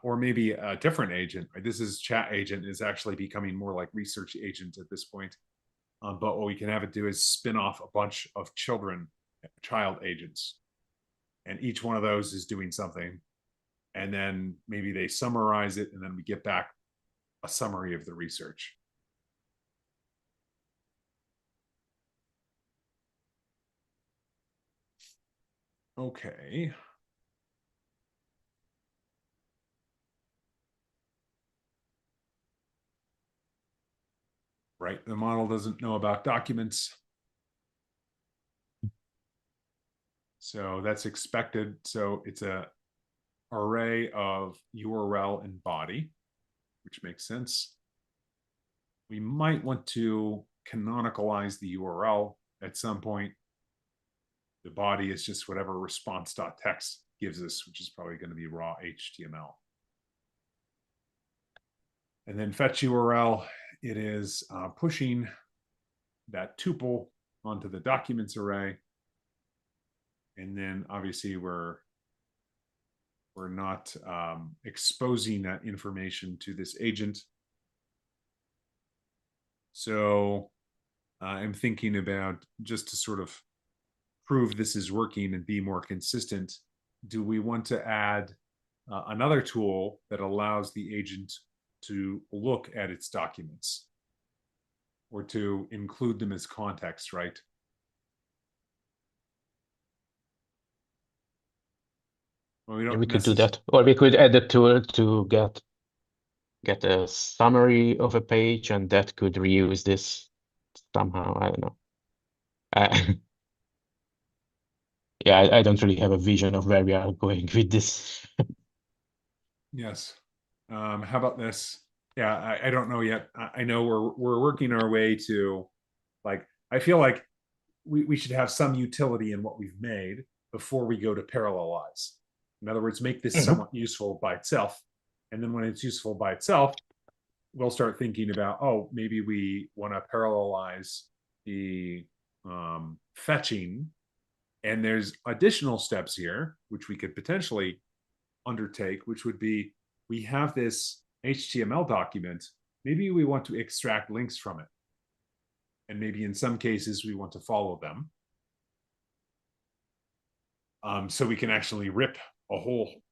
A: or maybe a different agent. Right? This is chat agent is actually becoming more like research agent at this point. But what we can have it do is spin off a bunch of child agents. And each one of those is doing something. And then maybe they summarize it, and then we get back a summary of the research. Okay. Right, the model doesn't know about documents. So that's expected. So it's a array of URL and body, which makes sense. We might want to canonicalize the URL at some point. The body is just whatever response.txt gives us, which is probably going to be raw HTML. And then fetch URL, it is pushing that tuple onto the documents array. And then obviously we're not exposing that information to this agent. So I'm thinking about just to sort of prove this is working and be more consistent, do we want to add another tool that allows the agent to look at its documents or to include them as context, right? Well, we
B: Yeah,
A: don't
B: we could do
A: necessarily.
B: that, or we could add a tool to get a summary of a page, and that could reuse this somehow. I don't know. Yeah, I don't really have a vision of where we are going with this.
A: Yes. How about this? Yeah, I don't know yet. I know we're working our way to, like, I feel like we should have some utility in what we've made before we go to parallelize. In other words, make this
B: Mhm.
A: somewhat useful by itself. And then when it's useful by itself, we'll start thinking about, oh, maybe we want to parallelize the fetching. And there's additional steps here, which we could potentially undertake, which would be, we have this HTML document. Maybe we want to extract links from it. And maybe in some cases, we want to follow them. So we can actually rip a whole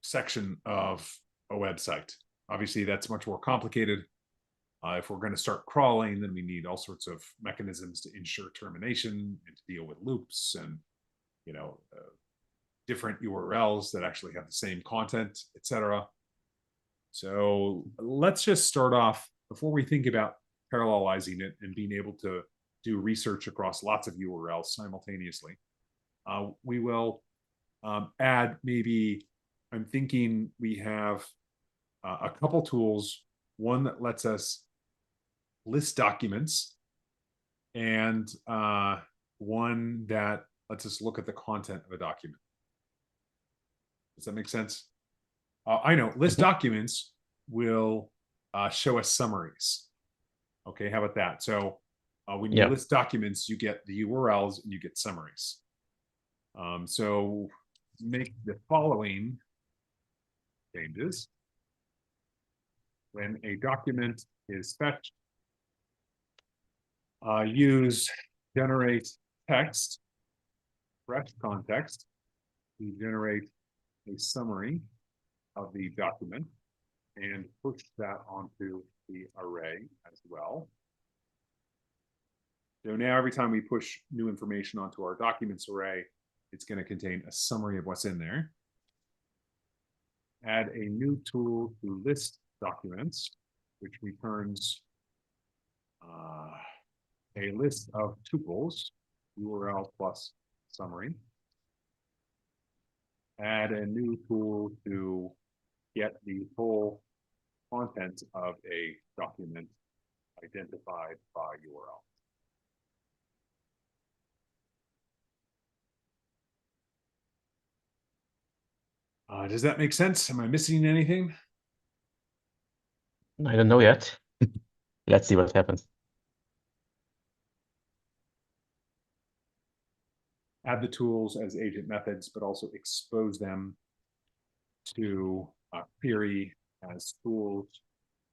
A: section of a website. Obviously, that's much more complicated. If we're going to start crawling, then we need all sorts of mechanisms to ensure termination and to deal with loops and, different URLs that actually have the same content, etc. So let's just start off, before we think about parallelizing it and being able to do research across lots of URLs simultaneously. We will add, maybe, I'm thinking we have a couple tools, one that lets us list documents, and one that lets us look at the content of a document. Does that make sense? I know list
B: Mhm.
A: documents will show us summaries. Okay, how about that? So when you
B: Yeah.
A: list documents, you get the URLs and you get summaries. So make the following changes. When a document is fetched, use generate text, fresh context, to generate a summary of the document and push that onto the array as well. So now every time we push new information onto our documents array, it's going to contain a summary of what's in there. Add a new tool to list documents, which returns a list of tuples, URL plus summary. Add a new tool to get the whole content of a document identified by URL. Does that make sense? Am I missing anything?
B: I don't know yet. Let's see what happens.
A: Add the tools as agent methods, but also expose them to query as tools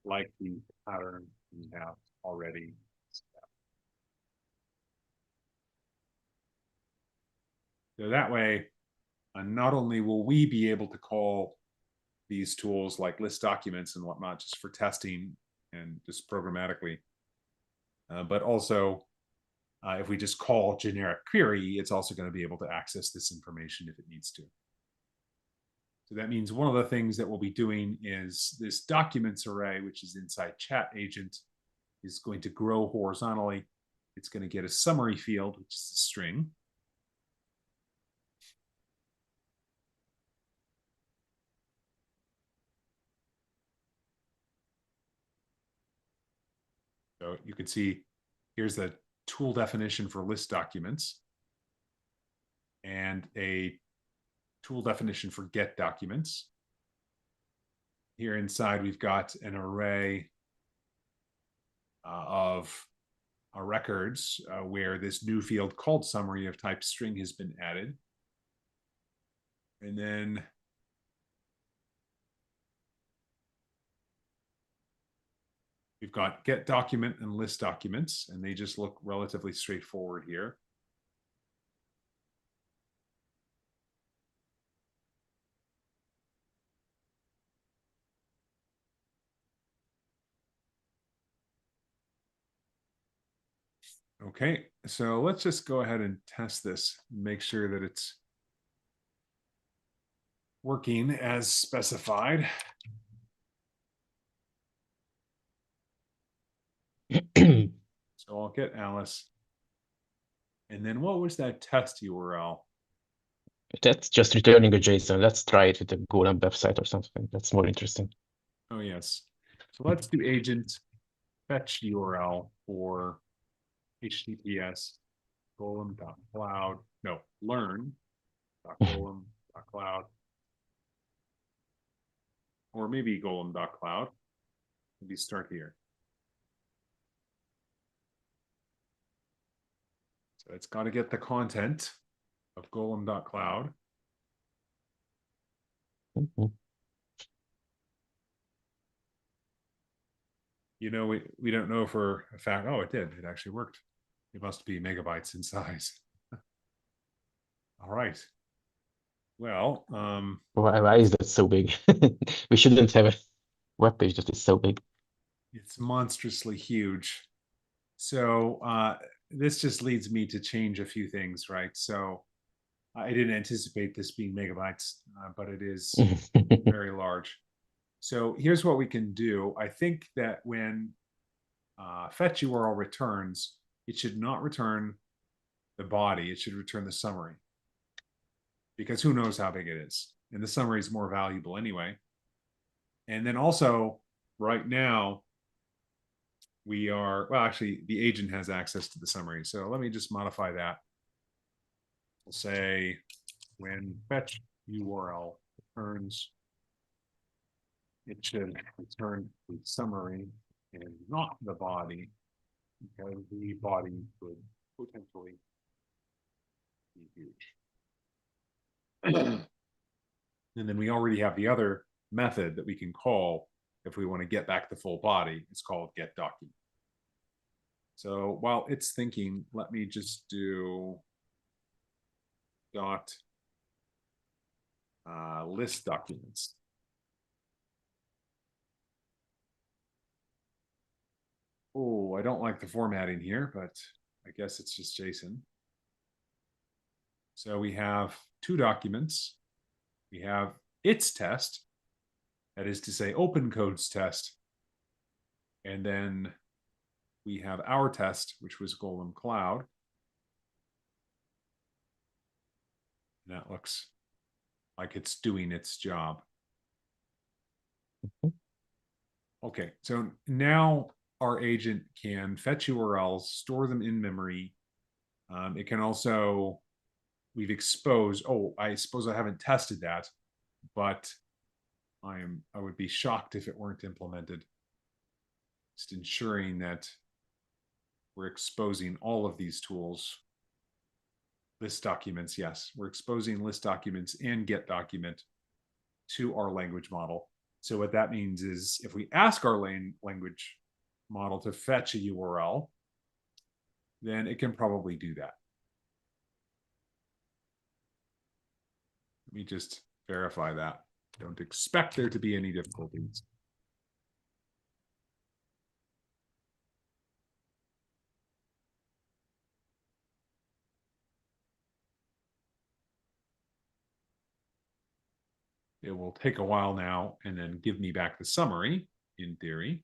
A: like the pattern we have already. So that way, not only will we be able to call these tools like list documents and whatnot just for testing and just programmatically, but also if we just call generic query, it's also going to be able to access this information if it needs to. So that means one of the things that we'll be doing is this documents array, which is inside chat agent, is going to grow horizontally. It's going to get a summary field, which is a string. So you can see here's the tool definition for list documents and a tool definition for get documents. Here inside, we've got an array of records where this new field called summary of type string has been added. And then we've got get document and list documents, and they just look relatively straightforward here. Okay, so let's just go ahead and test this, make sure that it's working as specified. So I'll get Alice. And then what was that test URL?
B: That's just returning a JSON. Let's try it with the Golem website or something. That's more interesting.
A: Oh, yes. So let's do agent fetch URL for HTTPS golem.cloud. No, learn.golem.cloud. Or maybe golem.cloud. Maybe start here. So it's got to get the content of golem.cloud.
B: Mhm.
A: You know, we don't know for a fact. Oh, it did. It actually worked. It must be megabytes in size. All right. Well,
B: Why is that so big? We shouldn't have a web page that is so big.
A: it's monstrously huge. So this just leads me to change a few things, right? So I didn't anticipate this being megabytes, but it is very large. So here's what we can do. I think that when fetch URL returns, it should not return the body, it should return the summary. Because who knows how big it is. And the summary is more valuable anyway. And then also, right now, we are, well, actually, the agent has access to the summary. So let me just modify that. We'll say when fetch URL returns, it should return the summary and not the body, because the body could potentially be huge. And then we already have the other method that we can call if we want to get back the full body. It's called get document. So while it's thinking, let me just do dot list documents. Oh, I don't like the formatting here, but I guess it's just JSON. So we have two documents. We have its test, that is to say open codes test. And then we have our test, which was Golem Cloud. And that looks like it's doing its job. Okay, so now our agent can fetch URLs, store them in memory. It can also, we've exposed, oh, I suppose I haven't tested that, but I would be shocked if it weren't implemented. Just ensuring that we're exposing all of these tools. List documents, yes, we're exposing list documents and get document to our language model. So what that means is if we ask our language model to fetch a URL, then it can probably do that. Let me just verify that. Don't expect there to be any difficulties. It will take a while now and then give me back the summary, in theory.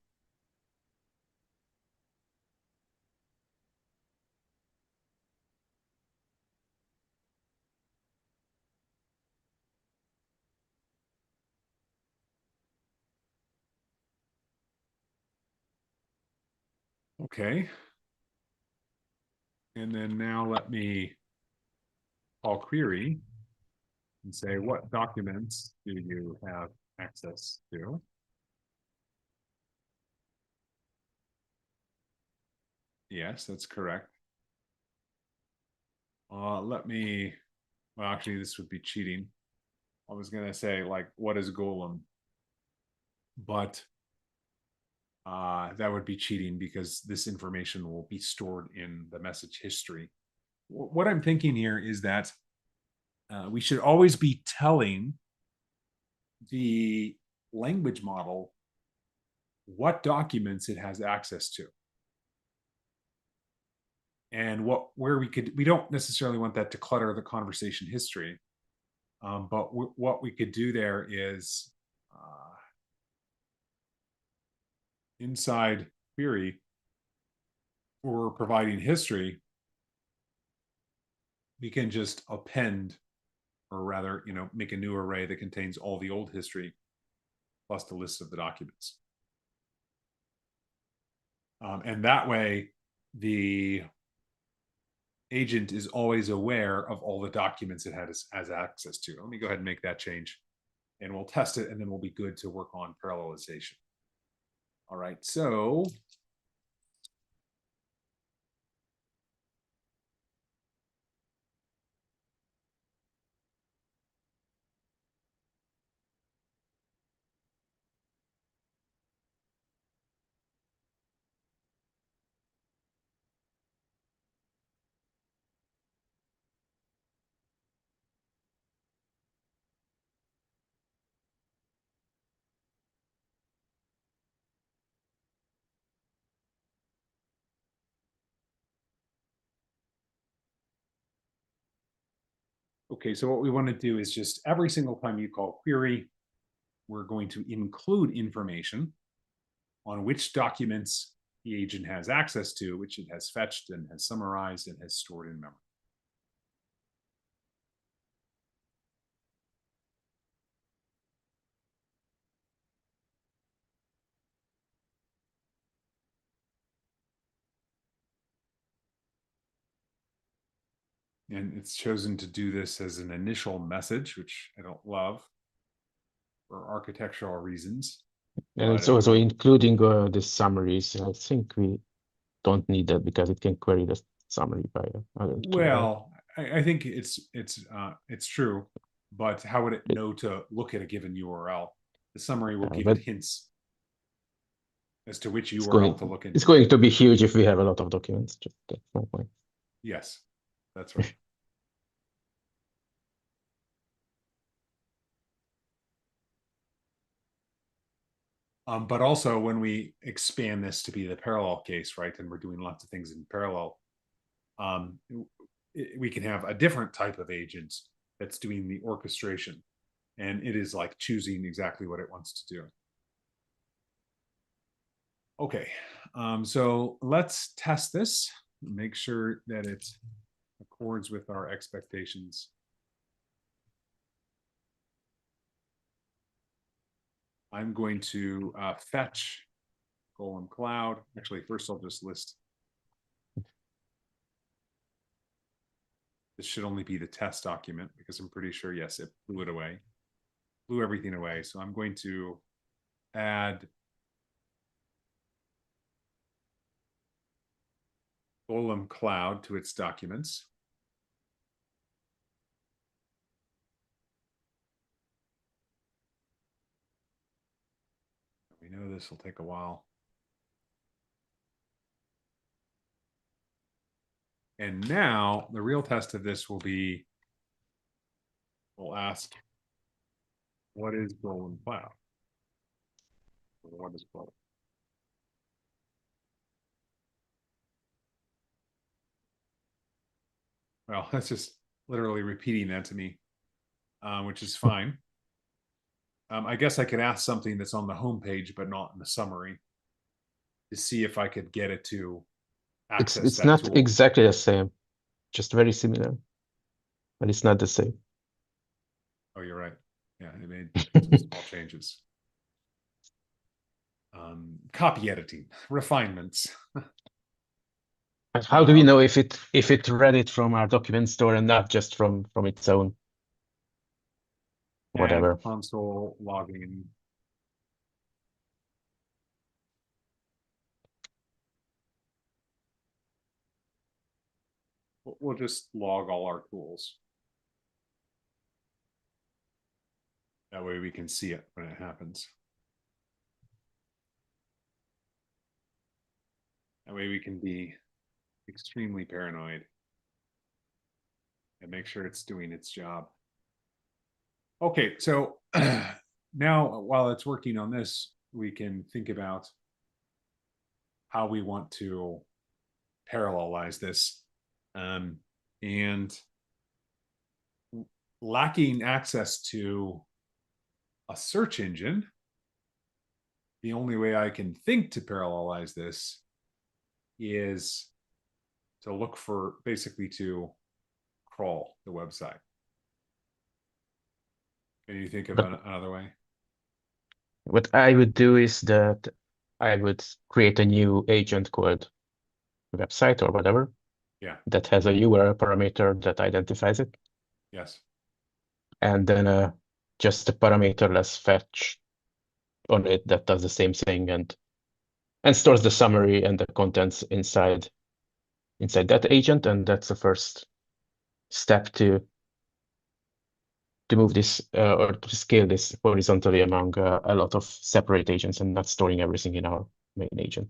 A: Okay. And then now let me call query and say, what documents do you have access to? Yes, that's correct. Let me, well, actually, this would be cheating. I was going to say, like, what is Golem? But that would be cheating because this information will be stored in the message history. What I'm thinking here is that we should always be telling the language model what documents it has access to. And where we don't necessarily want that to clutter the conversation history. But what we could do there is inside query, for providing history, we can just append, or rather, make a new array that contains all the old history plus the list of the documents. And that way, the agent is always aware of all the documents it has access to. Let me go ahead and make that change, and we'll test it, and then we'll be good to work on parallelization. All right, so okay, so what we want to do is just every single time you call query, we're going to include information on which documents the agent has access to, which it has fetched and has summarized and has stored in memory. And it's chosen to do this as an initial message, which I don't love for architectural reasons.
B: And it's also including the summaries. I think we don't need that because it can query the summary by other key.
A: Well, I think it's true, but how would it know to look at a given URL? The summary will give it hints as to which URL to look into.
B: It's going to be huge if we have a lot of documents. Just that's my point.
A: Yes, that's right. But also when we expand this to be the parallel case, right, and we're doing lots of things in parallel, we can have a different type of agent that's doing the orchestration, and it is like choosing exactly what it wants to do. Okay, so let's test this, make sure that it accords with our expectations. I'm going to fetch Golem Cloud. Actually, first I'll just list. This should only be the test document because I'm pretty sure, yes, it blew it away, blew everything away. So I'm going to add Golem Cloud to its documents. We know this will take a while. And now the real test of this will be, we'll ask, what is Golem Cloud? What is Golem? Well, that's just literally repeating that to me, which is fine. I guess I could ask something that's on the homepage, but not in the summary, to see if I could get it to access
B: it's
A: that
B: not
A: tool.
B: exactly the same, just very similar, but it's not the same.
A: Oh, you're right. Yeah, it made some small changes. Copy editing, refinements.
B: How do we know if it read it from our document store and not just from its own whatever?
A: And console logging. We'll just log all our tools. That way we can see it when it happens. That way we can be extremely paranoid and make sure it's doing its job. Okay, so now while it's working on this, we can think about how we want to parallelize this. And lacking access to a search engine, the only way I can think to parallelize this is to look for, basically to crawl the website. Can you think of
B: But
A: another way?
B: what I would do is that I would create a new agent called website or whatever
A: Yeah.
B: that has a URL parameter that identifies it,
A: Yes.
B: and then just a parameterless fetch on it that does the same thing and stores the summary and the contents inside that agent, and that's the first step to move this or to scale this horizontally among a lot of separate agents and not storing everything in our main agent.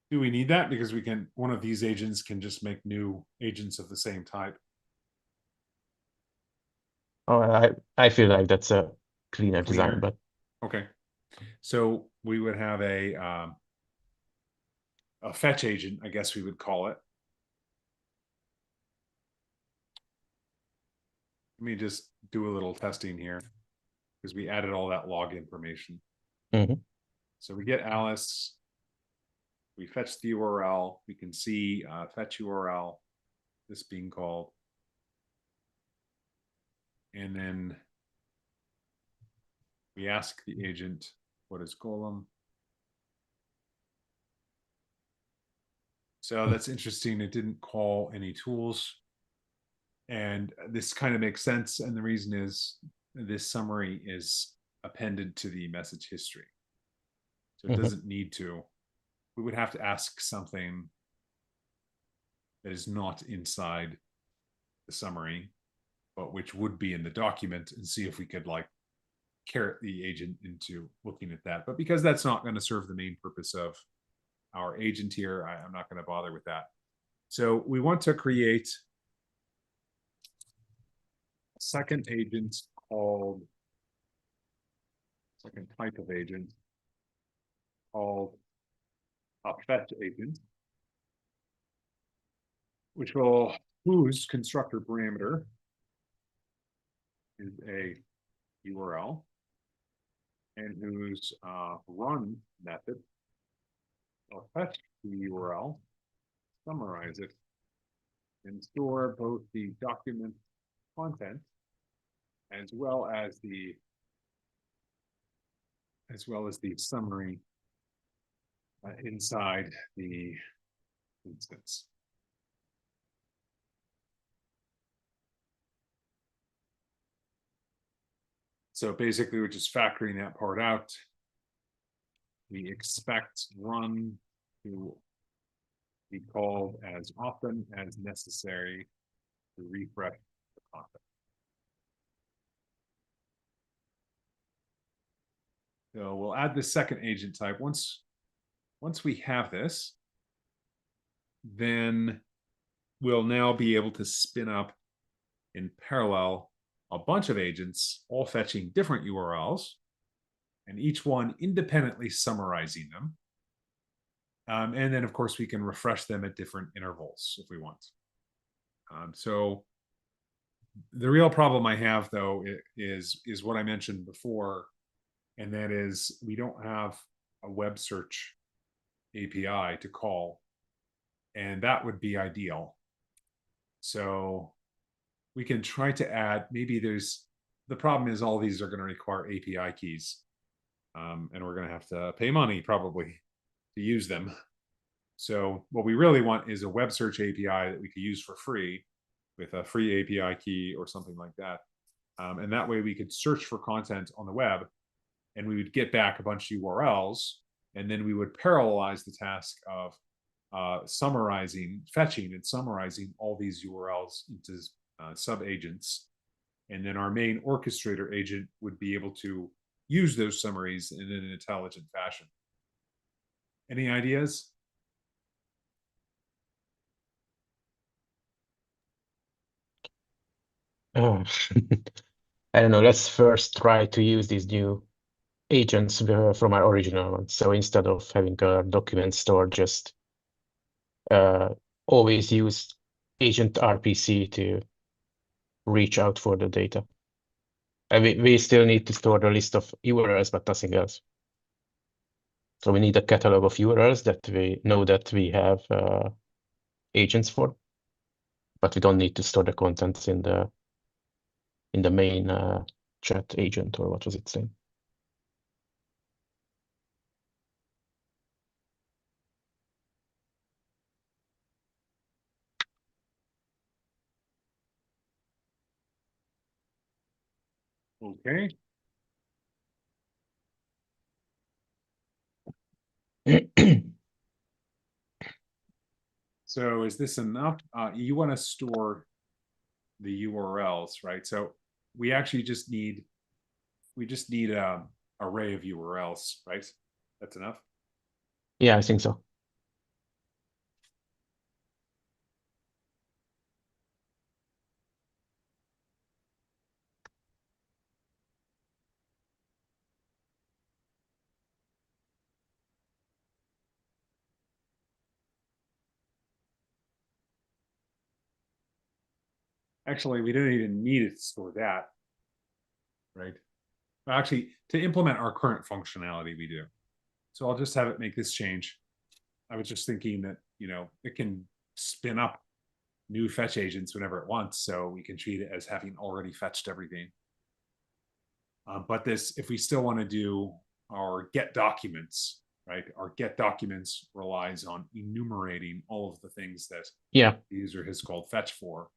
A: Do we need that? Because one of these agents can just make new agents of the same type.
B: Oh, I feel like that's a cleaner design, but
A: okay. So we would have a fetch agent, I guess we would call it. Let me just do a little testing here because we added all that log information. So we get Alice, we fetch the URL, we can see fetch URL, this being called. And then we ask the agent, what is Golem? So that's interesting. It didn't call any tools. And this kind of makes sense. And the reason is this summary is appended to the message history. So it doesn't need to. We would have to ask something that is not inside the summary, but which would be in the document, and see if we could like carrot the agent into looking at that. But because that's not going to serve the main purpose of our agent here, I'm not going to bother with that. So we want to create a second agent called, second type of agent called a fetch agent, which will, whose constructor parameter is a URL and whose run method will fetch the URL, summarize it, and store both the document content as well as the summary inside the instance. So basically, we're just factoring that part out. We expect run to be called as often as necessary to refresh the content. So we'll add the second agent type. Once we have this, then we'll now be able to spin up in parallel a bunch of agents, all fetching different URLs, and each one independently summarizing them. And then, of course, we can refresh them at different intervals if we want. So the real problem I have, though, is what I mentioned before, and that is we don't have a web search API to call, and that would be ideal. So we can try to add, maybe the problem is all these are going to require API keys, and we're going to have to pay money probably to use them. So what we really want is a web search API that we could use for free with a free API key or something like that. And that way we could search for content on the web and we would get back a bunch of URLs, and then we would parallelize the task of fetching and summarizing all these URLs into sub-agents. And then our main orchestrator agent would be able to use those summaries in an intelligent fashion. Any ideas?
B: Oh, I don't know. Let's first try to use these new agents from our original one. So instead of having a document store, just always use agent RPC to reach out for the data. And we still need to store the list of URLs, but nothing else. So we need a catalog of URLs that we know that we have agents for, but we don't need to store the contents in the main chat agent, or what was it saying?
A: Okay. So is this enough? You want to store the URLs, right? So we actually just need a array of URLs, right? That's enough.
B: Yeah, I think so.
A: Actually, we don't even need it to store that, right? Actually, to implement our current functionality, we do. So I'll just have it make this change. I was just thinking that, it can spin up new fetch agents whenever it wants, so we can treat it as having already fetched everything. But if we still want to do our get documents, right? Our get documents relies on enumerating all of the things that
B: the
A: user has called fetch for.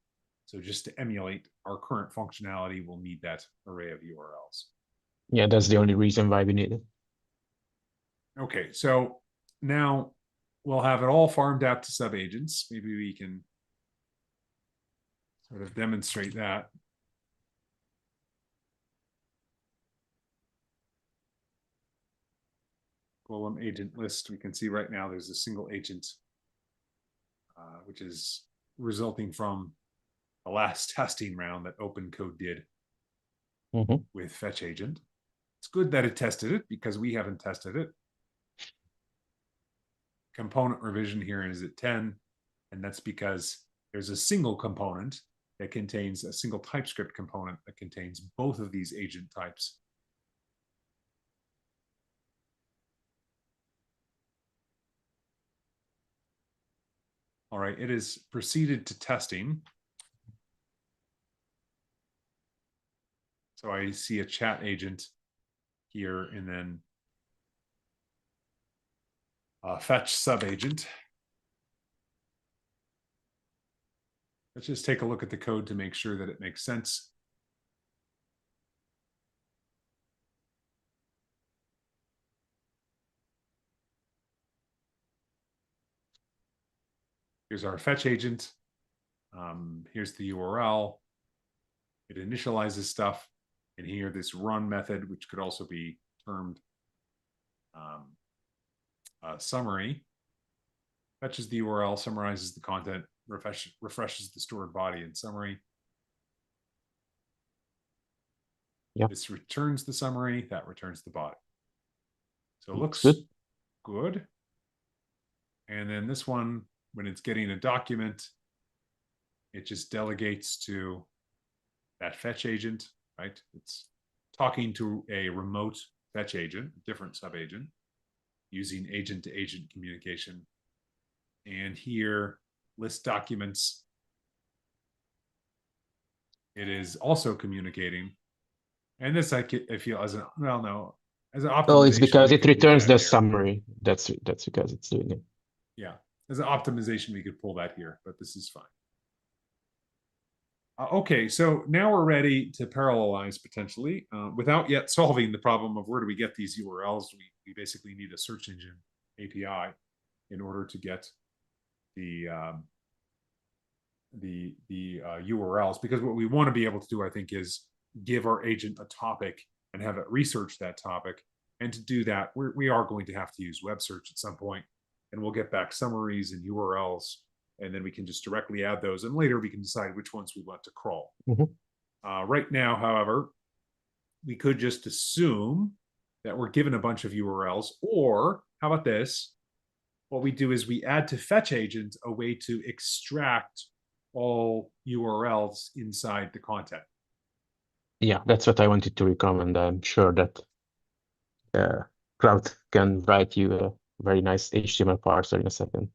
A: So just to emulate our current functionality, we'll need that array of URLs.
B: Yeah, that's the only reason why we need it.
A: Okay, so now we'll have it all farmed out to subagents. Maybe we can sort of demonstrate that. Golem agent list. We can see right now there's a single agent, which is resulting from the last testing round that OpenCode did with fetch agent. It's good that it tested it because we haven't tested it. Component revision here is at 10, and that's because there's a single component that contains a single TypeScript component that contains both of these agent types. All right, it is proceeded to testing. So I see a chat agent here, and then a fetch subagent. Let's just take a look at the code to make sure that it makes sense. Here's our fetch agent. Here's the URL. It initializes stuff. And here, this run method, which could also be termed summary, fetches the URL, summarizes the content, refreshes the stored body in summary.
B: Yeah.
A: This returns the summary, that returns the body. So it looks good. And then this one, when it's getting a document, it just delegates to that fetch agent, right? It's talking to a remote fetch agent, different subagent, using agent-to-agent communication. And here, list documents, it is also communicating. And this I feel as an, well, no, as an optimization.
B: Oh, it's because it returns the summary. That's because it's doing it.
A: Yeah, as an optimization, we could pull that here, but this is fine. Okay, so now we're ready to parallelize potentially without yet solving the problem of where do we get these URLs. We basically need a search engine API in order to get the URLs, because what we want to be able to do, I think, is give our agent a topic and have it research that topic. And to do that, we are going to have to use web search at some point, and we'll get back summaries and URLs, and then we can just directly add those. And later we can decide which ones we want to crawl. Right now, however, we could just assume that we're given a bunch of URLs, or how about this? What we do is we add to fetch agent a way to extract all URLs inside the content.
B: Yeah, that's what I wanted to recommend. I'm sure that Cloud can write you a very nice HTML parser in a second.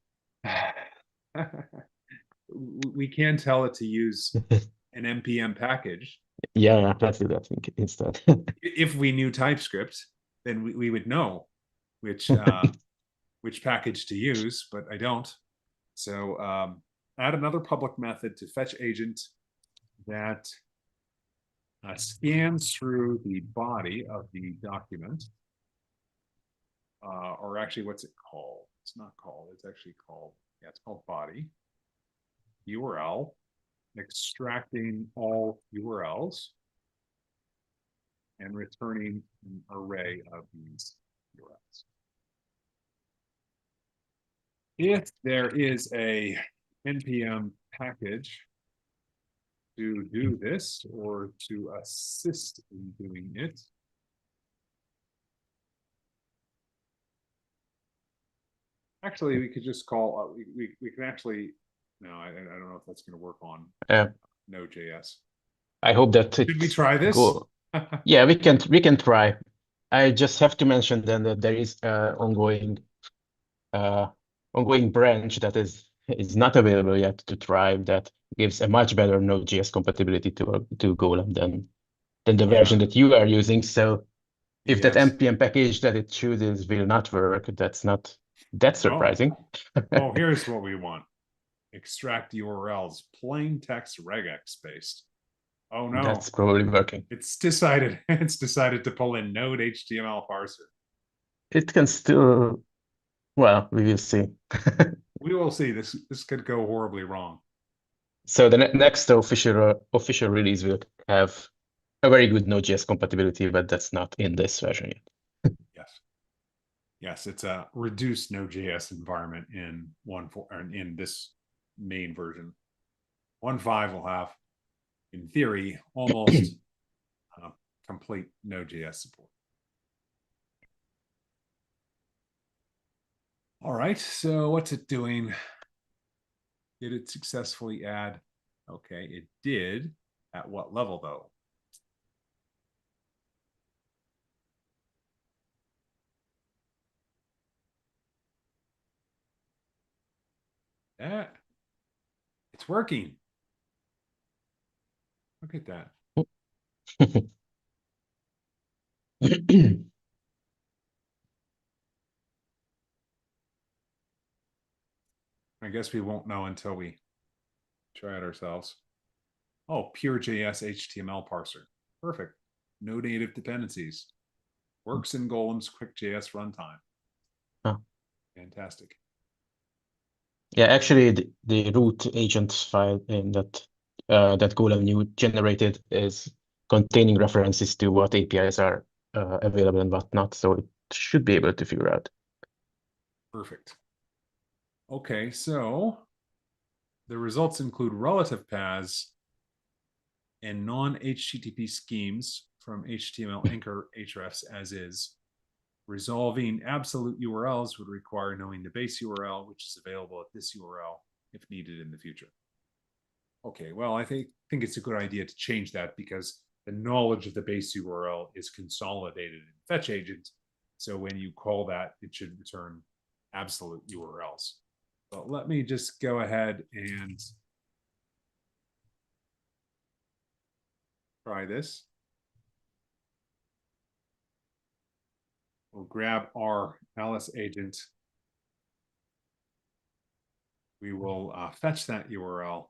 A: We can tell it to use an npm package.
B: Yeah, let's do that instead.
A: If we knew TypeScript, then we would know which which package to use, but I don't. So add another public method to fetch agent that scans through the body of the document. Or actually, what's it called? It's not called. It's actually called, yeah, it's called body. URL, extracting all URLs and returning an array of these URLs. If there is a npm package to do this or to assist in doing it, actually, we could just call, we can actually, no, I don't know if that's going to work on Node.js.
B: I hope that
A: Should we try this?
B: Yeah, we can try. I just have to mention then that there is ongoing branch that is not available yet to try, that gives a much better Node.js compatibility to Golem than the version that you are using. So if that npm package that it chooses will not work, that's not that surprising.
A: Oh, here's what we want. Extract URLs, plain text regex based. Oh no,
B: that's probably working.
A: It's decided to pull in Node HTML parser.
B: It can still, well, we will see.
A: We will see. This could go horribly wrong.
B: So the next official release will have a very good Node.js compatibility, but that's not in this version yet.
A: Yes, it's a reduced Node.js environment in in this main version. 1.5 will have, in theory, almost complete Node.js support. All right, so what's it doing? Did it successfully add? Okay, it did. At what level, though? It's working. Look at that. I guess we won't know until we try it ourselves. Oh, pure JS HTML parser. Perfect. No native dependencies. Works in Golem's quick.js runtime.
B: Oh.
A: Fantastic.
B: Yeah, actually, the root agent file in that Golem new generated is containing references to what APIs are available and what not, so it should be able to figure out.
A: Perfect. Okay, so the results include relative paths and non-HTTP schemes from HTML anchor hrefs as is. Resolving absolute URLs would require knowing the base URL, which is available at this URL if needed in the future. Okay, well, I think it's a good idea to change that because the knowledge of the base URL is consolidated in fetch agent. So when you call that, it should return absolute URLs. But let me just go ahead and try this. We'll grab our Alice agent. We will fetch that URL.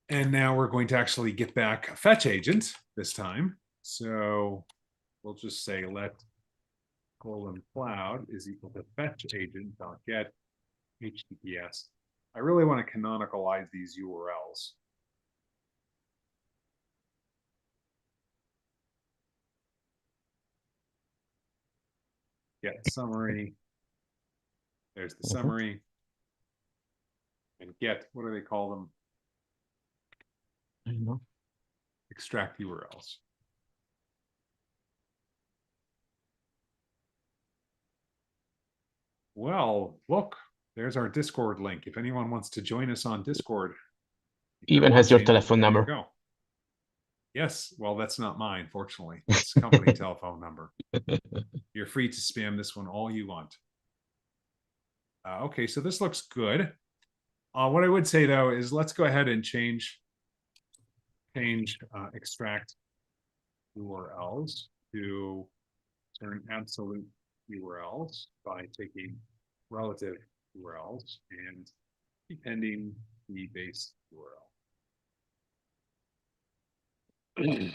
A: And now we're going to actually get back a fetch agent this time. So we'll just say let Golem Cloud is equal to fetch agent.get HTTPS. I really want to canonicalize these URLs. Get summary. There's the summary. And get, what do they call them?
B: I don't know.
A: Extract URLs. Well, look, there's our Discord link. If anyone wants to join us on Discord, if you're
B: Even has your
A: watching,
B: telephone
A: there you
B: number.
A: go. Yes, well, that's not mine, fortunately. That's company telephone number. You're free to spam this one all you want. Okay, so this looks good. What I would say though is let's go ahead and change extract URLs to turn absolute URLs by taking relative URLs and depending the base URL.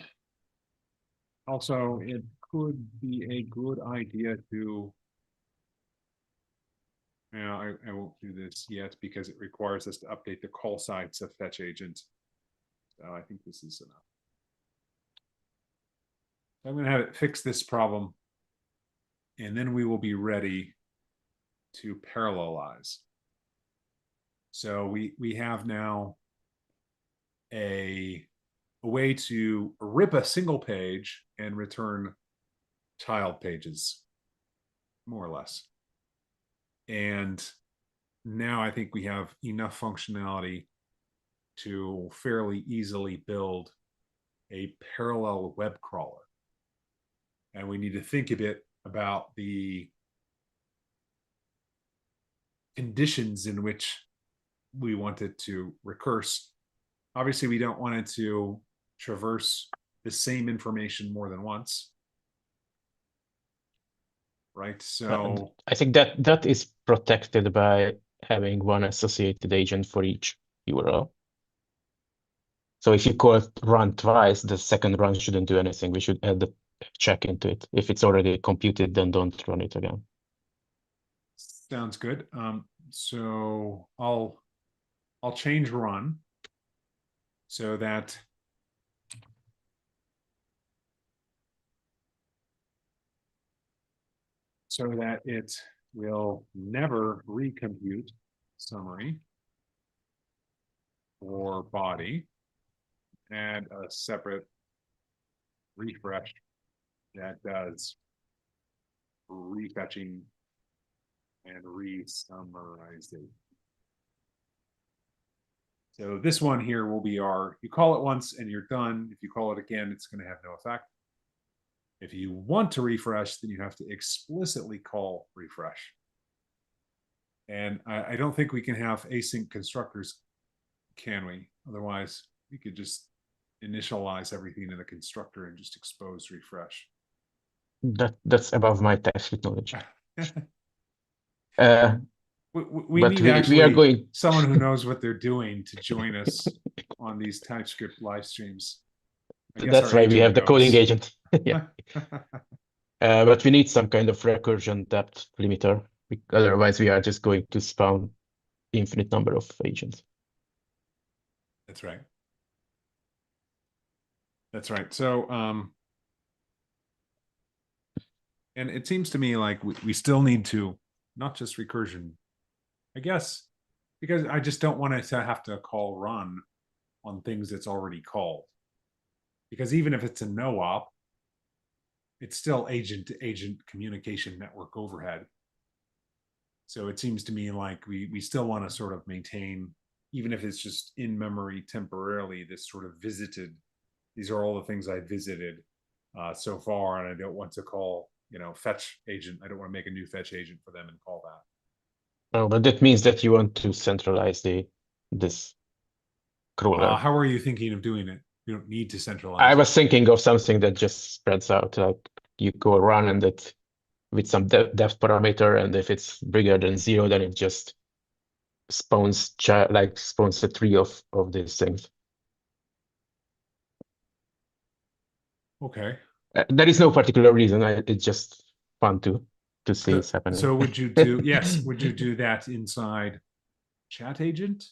A: Also, it could be a good idea to, I won't do this yet because it requires us to update the call sites of fetch agent. So I think this is enough. I'm going to have it fix this problem, and then we will be ready to parallelize. So we have now a way to rip a single page and return child pages, more or less. And now I think we have enough functionality to fairly easily build a parallel web crawler. And we need to think a bit about the conditions in which we want it to recurse. Obviously, we don't want it to traverse the same information more than once. Right? So
B: I think that is protected by having one associated agent for each URL. So if you call it run twice, the second run shouldn't do anything. We should add the check into it. If it's already computed, then don't run it again.
A: sounds good. So I'll change run so that it will never recompute summary or body, and a separate refresh that does refetching and re-summarizing. So this one here will be our, you call it once and you're done. If you call it again, it's going to have no effect. If you want to refresh, then you have to explicitly call refresh. And I don't think we can have async constructors, can we? Otherwise, we could just initialize everything in a constructor and just expose refresh.
B: That's above my TypeScript knowledge.
A: We need actually someone who knows what they're doing to join us on these TypeScript live streams.
B: That's why we have the coding agent. Yeah. But we need some kind of recursion depth limiter. Otherwise, we are just going to spawn infinite number of agents.
A: That's right. That's right. So, and it seems to me like we still need to, not just recursion, I guess, because I just don't want it to have to call run on things that's already called. Because even if it's a no-op, it's still agent-to-agent communication network overhead. So it seems to me like we still want to sort of maintain, even if it's just in memory temporarily, this sort of visited, these are all the things I visited so far, and I don't want to call, fetch agent. I don't want to make a new fetch agent for them and call that.
B: Oh, but that means that you want to centralize this crawler.
A: How are you thinking of doing it? You don't need to centralize.
B: I was thinking of something that just spreads out, like you go run and that with some depth parameter, and if it's bigger than 0, then it just spawns a tree of these things.
A: Okay.
B: There is no particular reason. It's just fun to see it's happening.
A: So would you do yes? Would you do that inside chat agent?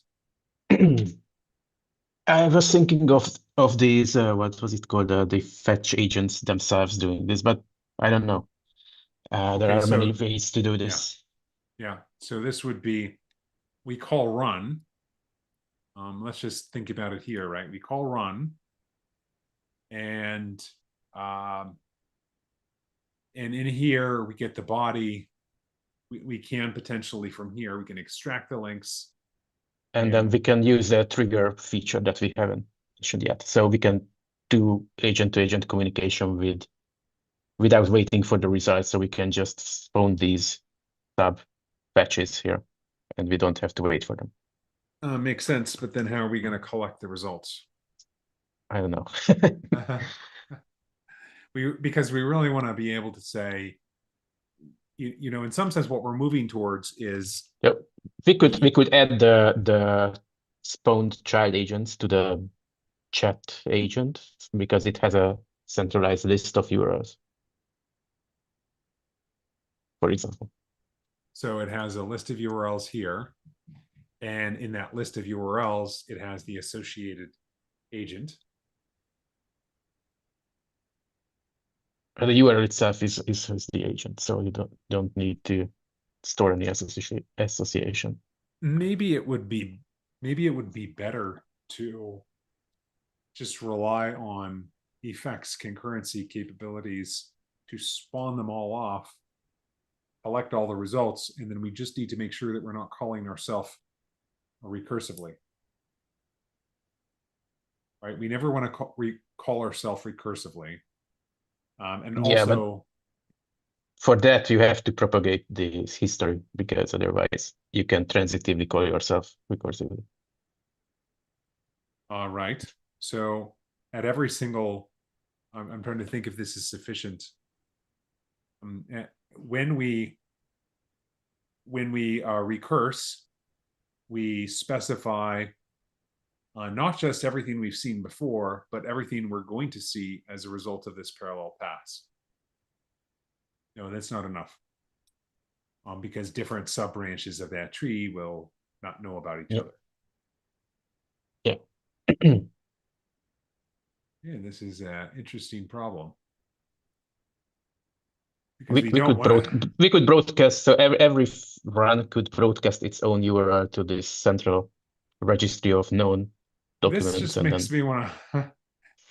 B: I was thinking of these, what was it called? The fetch agents themselves doing this, but I don't know. There are many ways to do this.
A: Yeah. So this would be, we call run. Let's just think about it here, right? We call run, and in here we get the body we can potentially from here, we can extract the links.
B: And then we can use a trigger feature that we haven't mentioned yet. So we can do agent-to-agent communication without waiting for the results. So we can just spawn these sub fetches here, and we don't have to wait for them.
A: Makes sense, but then how are we going to collect the results?
B: I don't know.
A: Because we really want to be able to say, you know, in some sense, what we're moving towards is
B: Yep. We could add the spawned child agents to the chat agent because it has a centralized list of URLs, for example.
A: So it has a list of URLs here, and in that list of URLs, it has the associated agent.
B: The URL itself is the agent, so you don't need to store any association.
A: Maybe it would be better to just rely on effects concurrency capabilities to spawn them all off, collect all the results, and then we just need to make sure that we're not calling ourselves recursively. Right? We never want to call ourselves recursively. And
B: Yeah,
A: also,
B: for that, you have to propagate this history because otherwise you can transitively call yourself recursively.
A: right. So at every single, I'm trying to think if this is sufficient. When we recurse, we specify not just everything we've seen before, but everything we're going to see as a result of this parallel pass. No, that's not enough. Because different sub branches of that tree will not know about each other.
B: Yeah.
A: Yeah, this is an interesting problem.
B: We could broadcast, so every run could broadcast its own URL to this central registry of known documents.
A: This just makes me want to.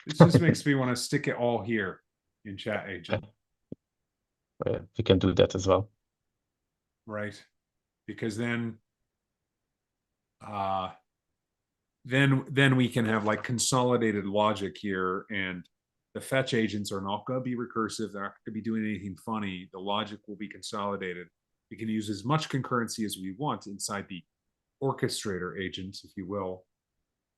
A: It just makes me want to stick it all here in chat agent.
B: We can do that as well.
A: Right, because then we can have like consolidated logic here, and the fetch agents are not going to be recursive. They're not going to be doing anything funny. The logic will be consolidated. We can use as much concurrency as we want inside the orchestrator agent, if you will,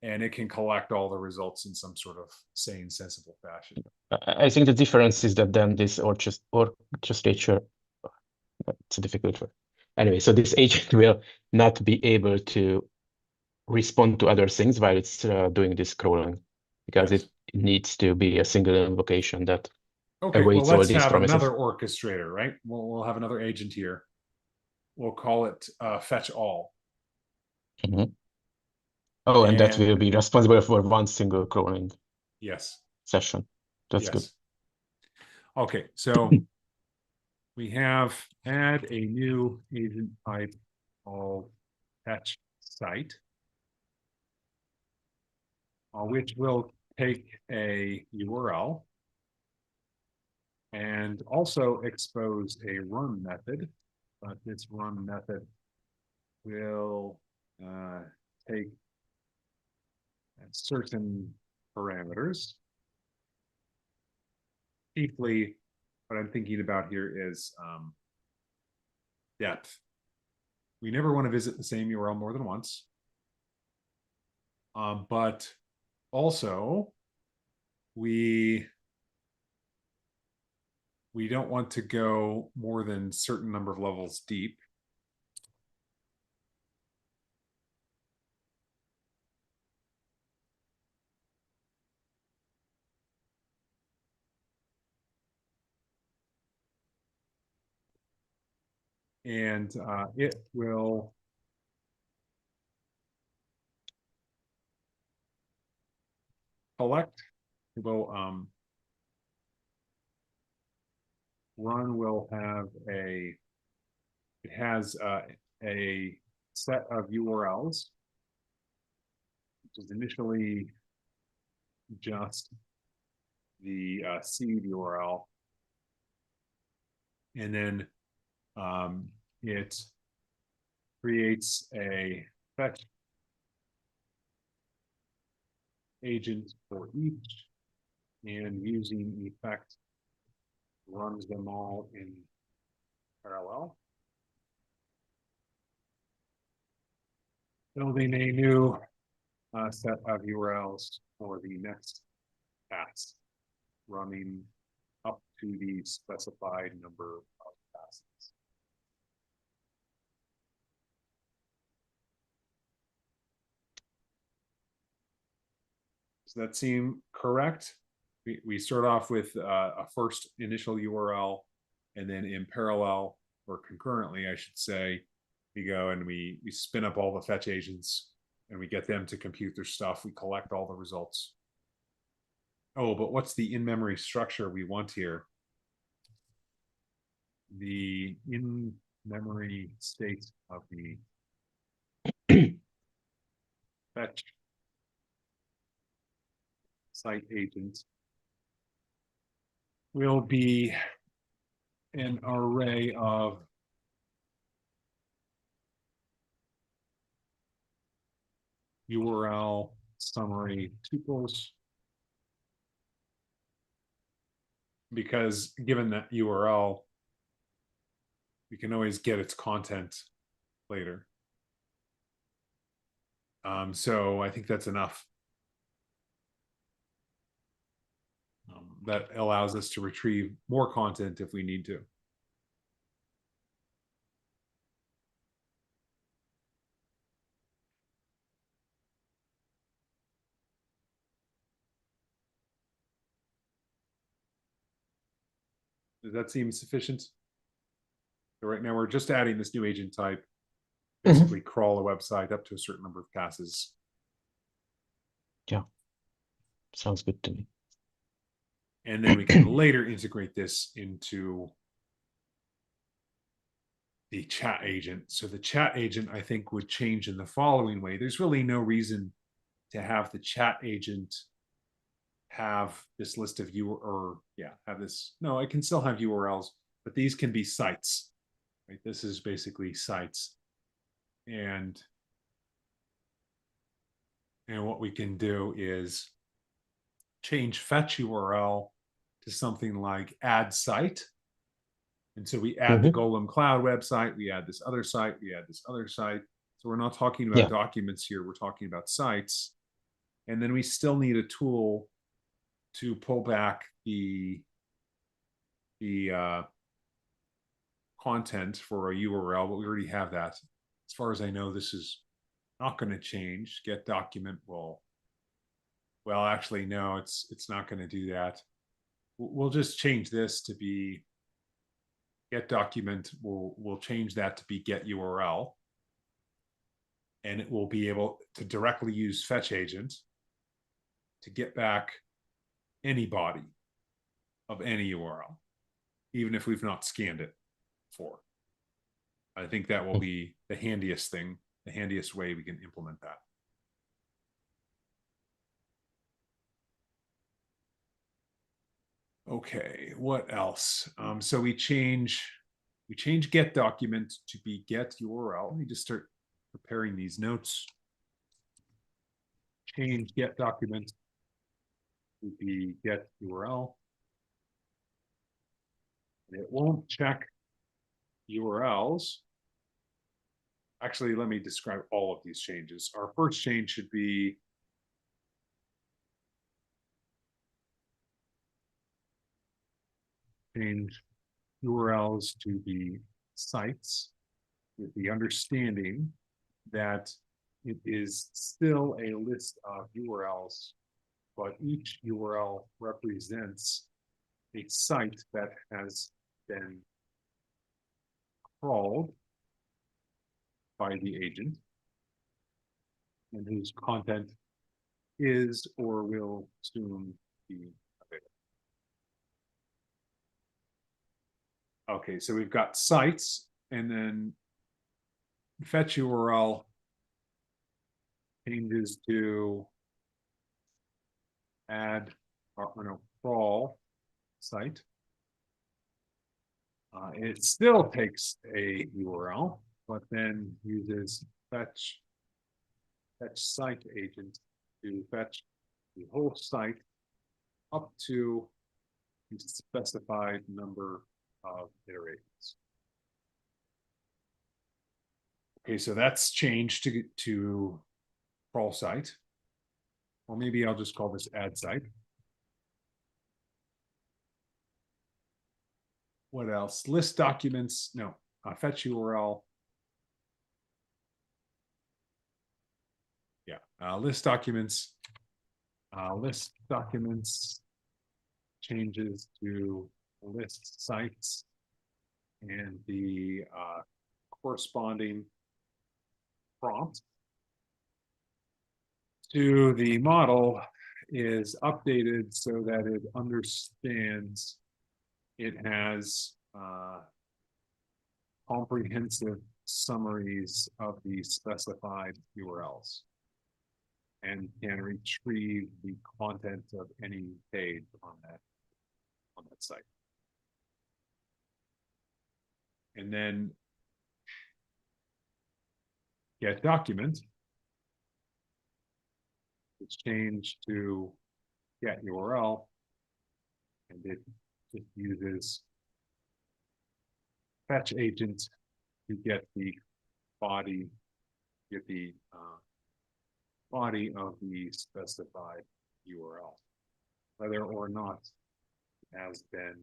A: and it can collect all the results in some sort of sane, sensible fashion.
B: I think the difference is that then this orchestrator, it's a difficult word. Anyway, so this agent will not be able to respond to other things while it's doing this scrolling, because it needs to be a single invocation that awaits all these promises.
A: Another orchestrator, right? We'll have another agent here. We'll call it fetch all.
B: Mm-hmm. Oh, and that will be responsible for one single cloning session. That's good.
A: Okay, so we have add a new agent type called fetch site, which will take a URL and also expose a run method, but this run method will take certain parameters. Chiefly, what I'm thinking about here is depth. We never want to visit the same URL more than once. But also, we don't want to go more than a certain number of levels deep. And it will collect, it will run will have it has a set of URLs, which is initially just the seed URL. And then it creates a fetch agent for each, and using effect runs them all in parallel. Building a new set of URLs for the next pass, running up to the specified number of passes. Does that seem correct? We start off with a first initial URL, and then in parallel, or concurrently, I should say, we go and we spin up all the fetch agents and we get them to compute their stuff. We collect all the results. Oh, but what's the in-memory structure we want here? The in-memory state of the fetch site agent will be an array of URL summary tuples, because given that URL, we can always get its content later. So I think that's enough. That allows us to retrieve more content if we need to. Does that seem sufficient? So right now we're just adding this new agent type, basically crawl a website up to a certain number of passes.
B: Yeah, sounds good to me.
A: And then we can later integrate this into the chat agent. So the chat agent, I think, would change in the following way. There's really no reason to have the chat agent have this list of have this. No, I can still have URLs, but these can be sites. Right? This is basically sites. And what we can do is change fetch URL to something like add site. And so we add the Golem Cloud website, we add this other site, we add this other site. So we're not talking about documents here, we're talking about sites. And then we still need a tool to pull back the content for a URL, but we already have that. As far as I know, this is not going to change. Get document will, well, actually, no, it's not going to do that. We'll just change this to be get document. We'll change that to be get URL. And it will be able to directly use fetch agent to get back any body of any URL, even if we've not scanned it before. I think that will be the handiest thing, the handiest way we can implement that. Okay, what else? So we change get document to be get URL. Let me just start preparing these notes. Change get document to be get URL. And it won't check URLs. Actually, let me describe all of these changes. Our first change should be change URLs to be sites, with the understanding that it is still a list of URLs, but each URL represents a site that has been crawled by the agent and whose content is or will soon be available. Okay, so we've got sites, and then fetch URL changes to add or no, crawl site. It still takes a URL, but then uses fetch site agent to fetch the whole site up to the specified number of iterations. Okay, so that's changed to crawl site, or maybe I'll just call this add site. What else? List documents. No, fetch URL. Yeah, list documents. List documents changes to list sites, and the corresponding prompt to the model is updated so that it understands it has comprehensive summaries of the specified URLs and can retrieve the content of any page on that site. And then get document is changed to get URL, and it just uses fetch agent to get the body, body of the specified URL, whether or not it has been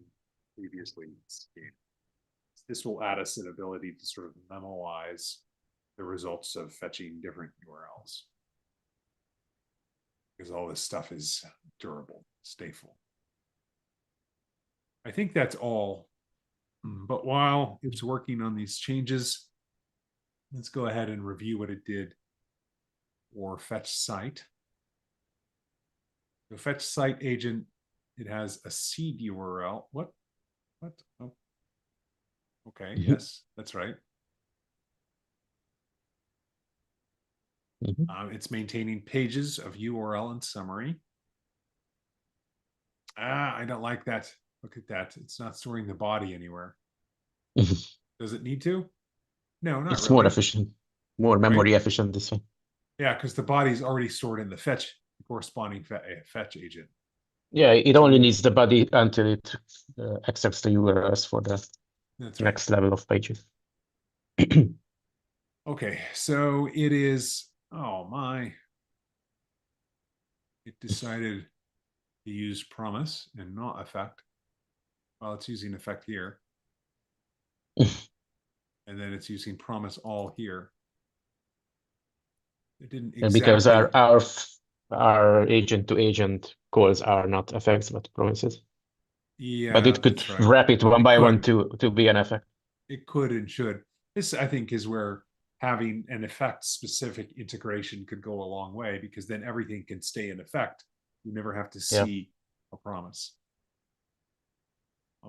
A: previously scanned. This will add us an ability to sort of memoize the results of fetching different URLs, because all this stuff is durable, stateful. I think that's all. But while it's working on these changes, let's go ahead and review what it did for fetch site. The fetch site agent, it has a seed URL. What? Oh. Okay, yes, that's right. It's maintaining pages of URL and summary. I don't like that. Look at that. It's not storing the body anywhere. Does it need to? No, not
B: It's
A: really.
B: more efficient, more memory efficient this way.
A: Yeah, because the body is already stored in the corresponding fetch agent.
B: Yeah, it only needs the body until it accepts the URLs for the next level of pages.
A: Okay, so it is, oh my, it decided to use promise and not effect. Well, it's using effect here. And then it's using promise all here. It didn't exactly.
B: And because our agent to agent calls are not effects but promises.
A: Yeah,
B: but it could wrap it one by one to be an effect.
A: It could and should. This, I think, is where having an effect specific integration could go a long way, because then everything can stay in effect. You never have to see a promise.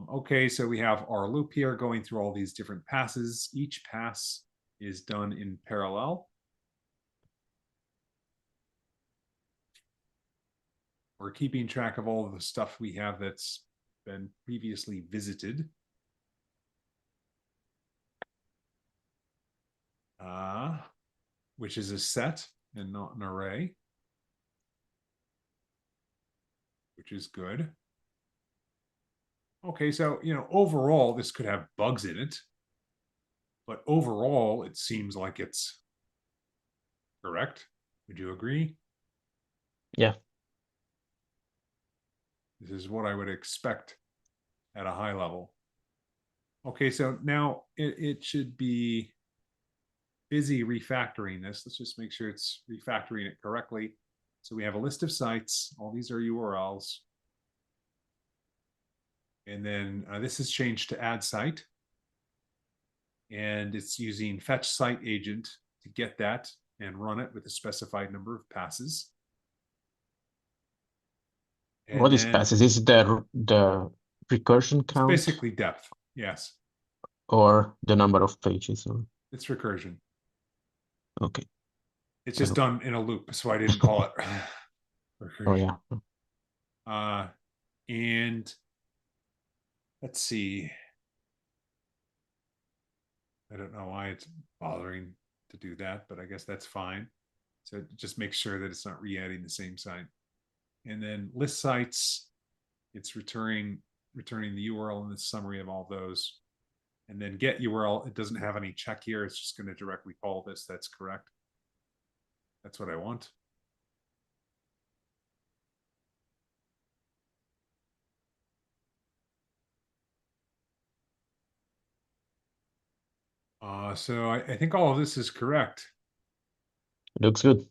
A: Okay, so we have our loop here going through all these different passes. Each pass is done in parallel. We're keeping track of all of the stuff we have that's been previously visited. Which is a set and not an array, which is good. Okay, so, overall, this could have bugs in it, but overall, it seems like it's correct. Would you agree?
B: Yeah.
A: This is what I would expect at a high level. Okay, so now it should be busy refactoring this. Let's just make sure it's refactoring it correctly. So we have a list of sites. All these are URLs. And then this is changed to add site. And it's using fetch site agent to get that and run it with a specified number of passes.
B: And what is passes? Is it the recursion count?
A: It's basically depth, yes.
B: Or the number of pages? Or...
A: It's recursion.
B: Okay.
A: It's just done in a loop, so I didn't call it recursion.
B: Oh, yeah.
A: And let's see. I don't know why it's bothering to do that, but I guess that's fine. So just make sure that it's not re-adding the same site. And then list sites, it's returning the URL and the summary of all those. And then get URL, it doesn't have any check here. It's just going to directly call this. That's correct. That's what I want. So I think all of this is correct.
B: Looks good.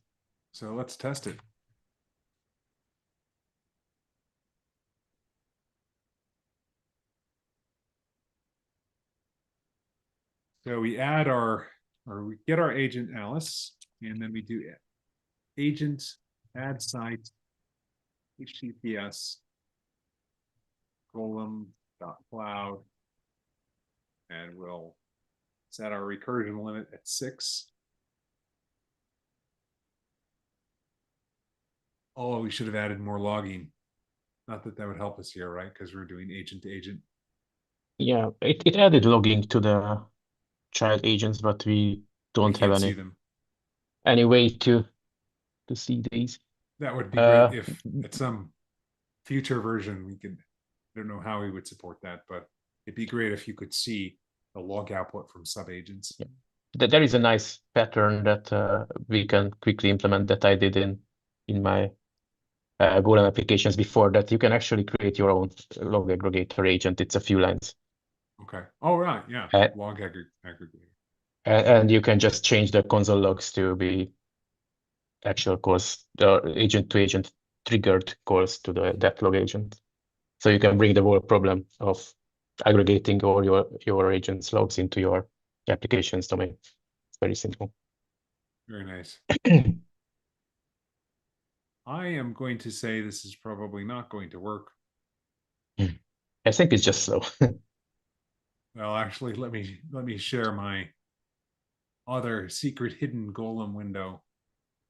A: So let's test it. So we add we get our agent Alice, and then we do agent add site HTTPS golem.cloud, and we'll set our recursion limit at 6. Oh, we should have added more logging. Not that that would help us here, right? Because we're doing agent to agent.
B: Yeah, it added logging to the child agents, but we don't have
A: can't see them.
B: any way to see these.
A: That would be great if at some future version we could. I don't know how we would support that, but it'd be great if you could see the log output from sub agents.
B: Yeah. There is a nice pattern that we can quickly implement that I did in my Golem applications before, that you can actually create your own log aggregator agent. It's a few lines.
A: Okay. Oh, right. Yeah. Log aggregator.
B: And you can just change the console logs to be actual calls, the agent to agent triggered calls to that log agent. So you can bring the whole problem of aggregating all your agents logs into your applications domain. It's very simple.
A: Very nice. I am going to say this is probably not going to work.
B: I think it's just slow.
A: Well, actually, let me share my other secret hidden Golem window.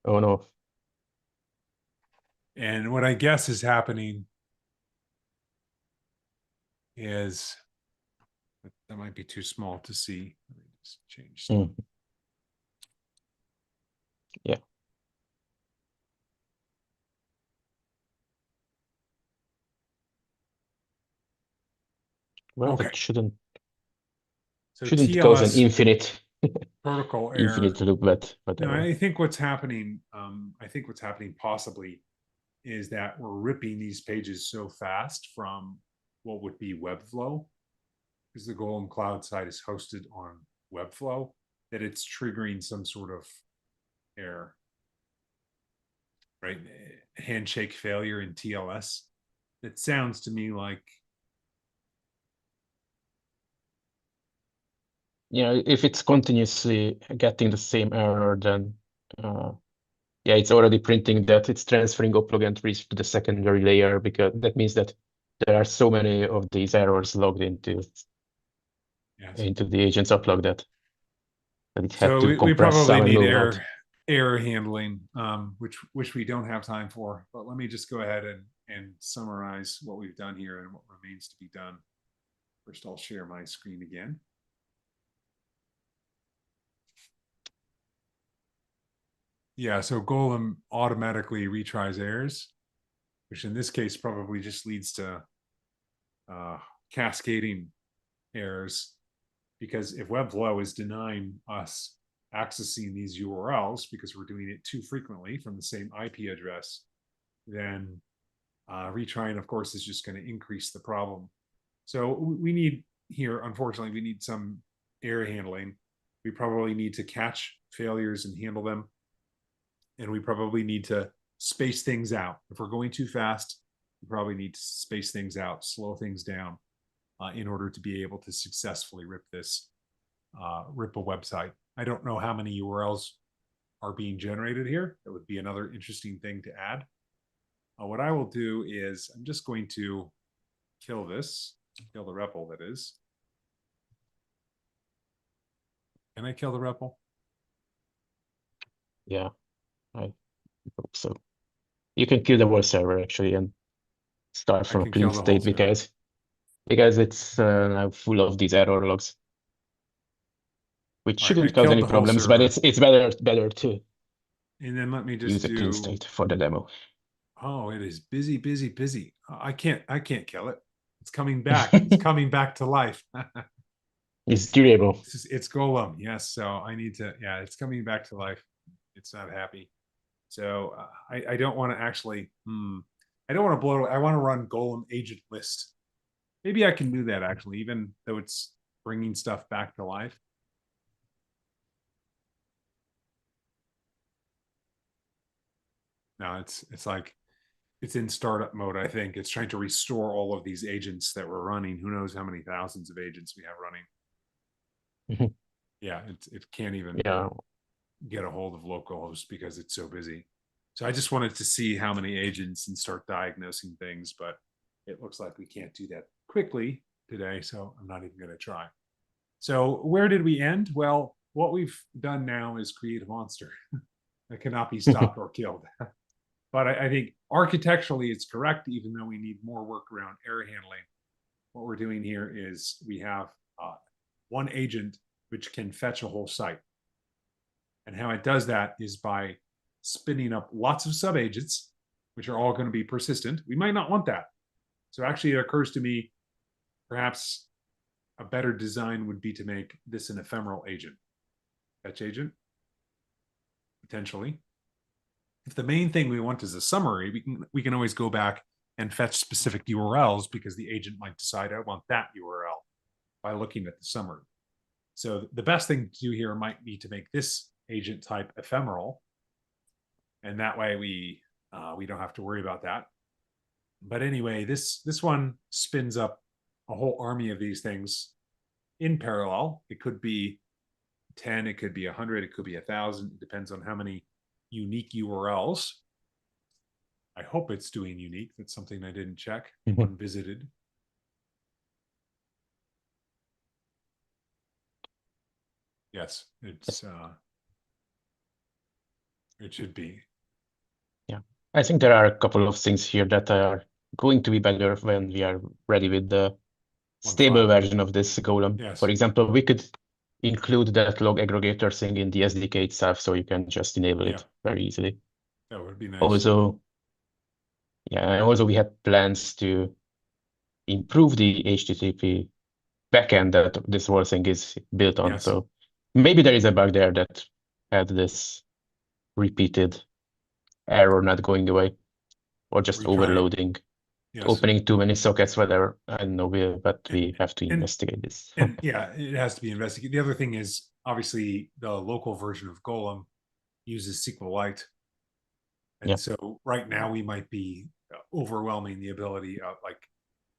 B: Oh no.
A: And what I guess is happening is that might be too small to see. Let me just change stuff.
B: Yeah. Well,
A: okay.
B: That shouldn't
A: TLS
B: cause an infinite
A: protocol error.
B: Infinite loop, but whatever.
A: No, I think what's happening, possibly is that we're ripping these pages so fast from what would be Webflow, because the Golem Cloud site is hosted on Webflow, that it's triggering some sort of error, right? Handshake failure in TLS. It sounds to me like,
B: if it's continuously getting the same error, then it's already printing that it's transferring uplog entries to the secondary layer, because that means that there are so many of these errors logged into the agent's uplog that it had to compress
A: we probably
B: some and
A: need
B: move out.
A: error handling, which we don't have time for. But let me just go ahead and summarize what we've done here and what remains to be done. First, I'll share my screen again. Yeah, so Golem automatically retries errors, which in this case probably just leads to cascading errors, because if Webflow is denying us accessing these URLs because we're doing it too frequently from the same IP address, then retrying, of course, is just going to increase the problem. So we need here, unfortunately, we need some error handling. We probably need to catch failures and handle them. And we probably need to space things out. If we're going too fast, we probably need to space things out, slow things down in order to be able to successfully rip a website. I don't know how many URLs are being generated here. That would be another interesting thing to add. What I will do is I'm just going to kill the REPL, that is. Can I kill the REPL?
B: Yeah, I hope so. You can kill the whole server actually and start from a clean state, because it's now full of these error logs. which
A: All right, I
B: shouldn't cause
A: killed
B: any
A: the whole
B: problems, but
A: server.
B: it's better to
A: And then let me
B: use
A: just
B: a clean
A: do,
B: state for the demo.
A: oh, it is busy, busy, busy. I can't kill it. It's coming back. It's coming back to life.
B: It's durable.
A: It's Golem. Yes. So I need to, yeah, it's coming back to life. It's not happy. So I don't want to actually, I don't want to blow, I want to run Golem agent list. Maybe I can do that actually, even though it's bringing stuff back to life. No, it's like, it's in startup mode. I think it's trying to restore all of these agents that we're running. Who knows how many thousands of agents we have running.
B: Mhm.
A: Yeah, it can't even
B: Yeah.
A: get a hold of localhost because it's so busy. So I just wanted to see how many agents and start diagnosing things, but it looks like we can't do that quickly today. So I'm not even going to try. So where did we end? Well, what we've done now is create a monster that cannot be stopped or killed. But I think architecturally it's correct, even though we need more work around error handling. What we're doing here is we have one agent which can fetch a whole site. And how it does that is by spinning up lots of subagents, which are all going to be persistent. We might not want that. So actually, it occurs to me perhaps a better design would be to make this an ephemeral agent, fetch agent, potentially. If the main thing we want is a summary, we can always go back and fetch specific URLs because the agent might decide I want that URL by looking at the summary. So the best thing to do here might be to make this agent type ephemeral, and that way we don't have to worry about that. But anyway, this one spins up a whole army of these things in parallel. It could be 10, it could be 100, it could be 1,000. It depends on how many unique URLs. I hope it's doing unique. That's something I didn't check. Unvisited. Yes, it should be.
B: Yeah. I think there are a couple of things here that are going to be better when we are ready with the stable
A: 1.5.
B: version of this Golem.
A: Yes.
B: For example, we could include that log aggregator thing in the SDK itself, so you can just enable
A: Yeah,
B: it very easily.
A: that would be nice.
B: Also, yeah, and also we had plans to improve the HTTP backend that this whole thing is built on.
A: Yes.
B: So maybe there is a bug there that had this repeated error not going away, or just overloading,
A: Yes.
B: opening too many sockets, whatever. I don't know, but we have to
A: And
B: investigate this.
A: and yeah, it has to be investigated. The other thing is obviously the local version of Golem uses SQLite, and
B: Yeah.
A: so right now we might be overwhelming the ability of like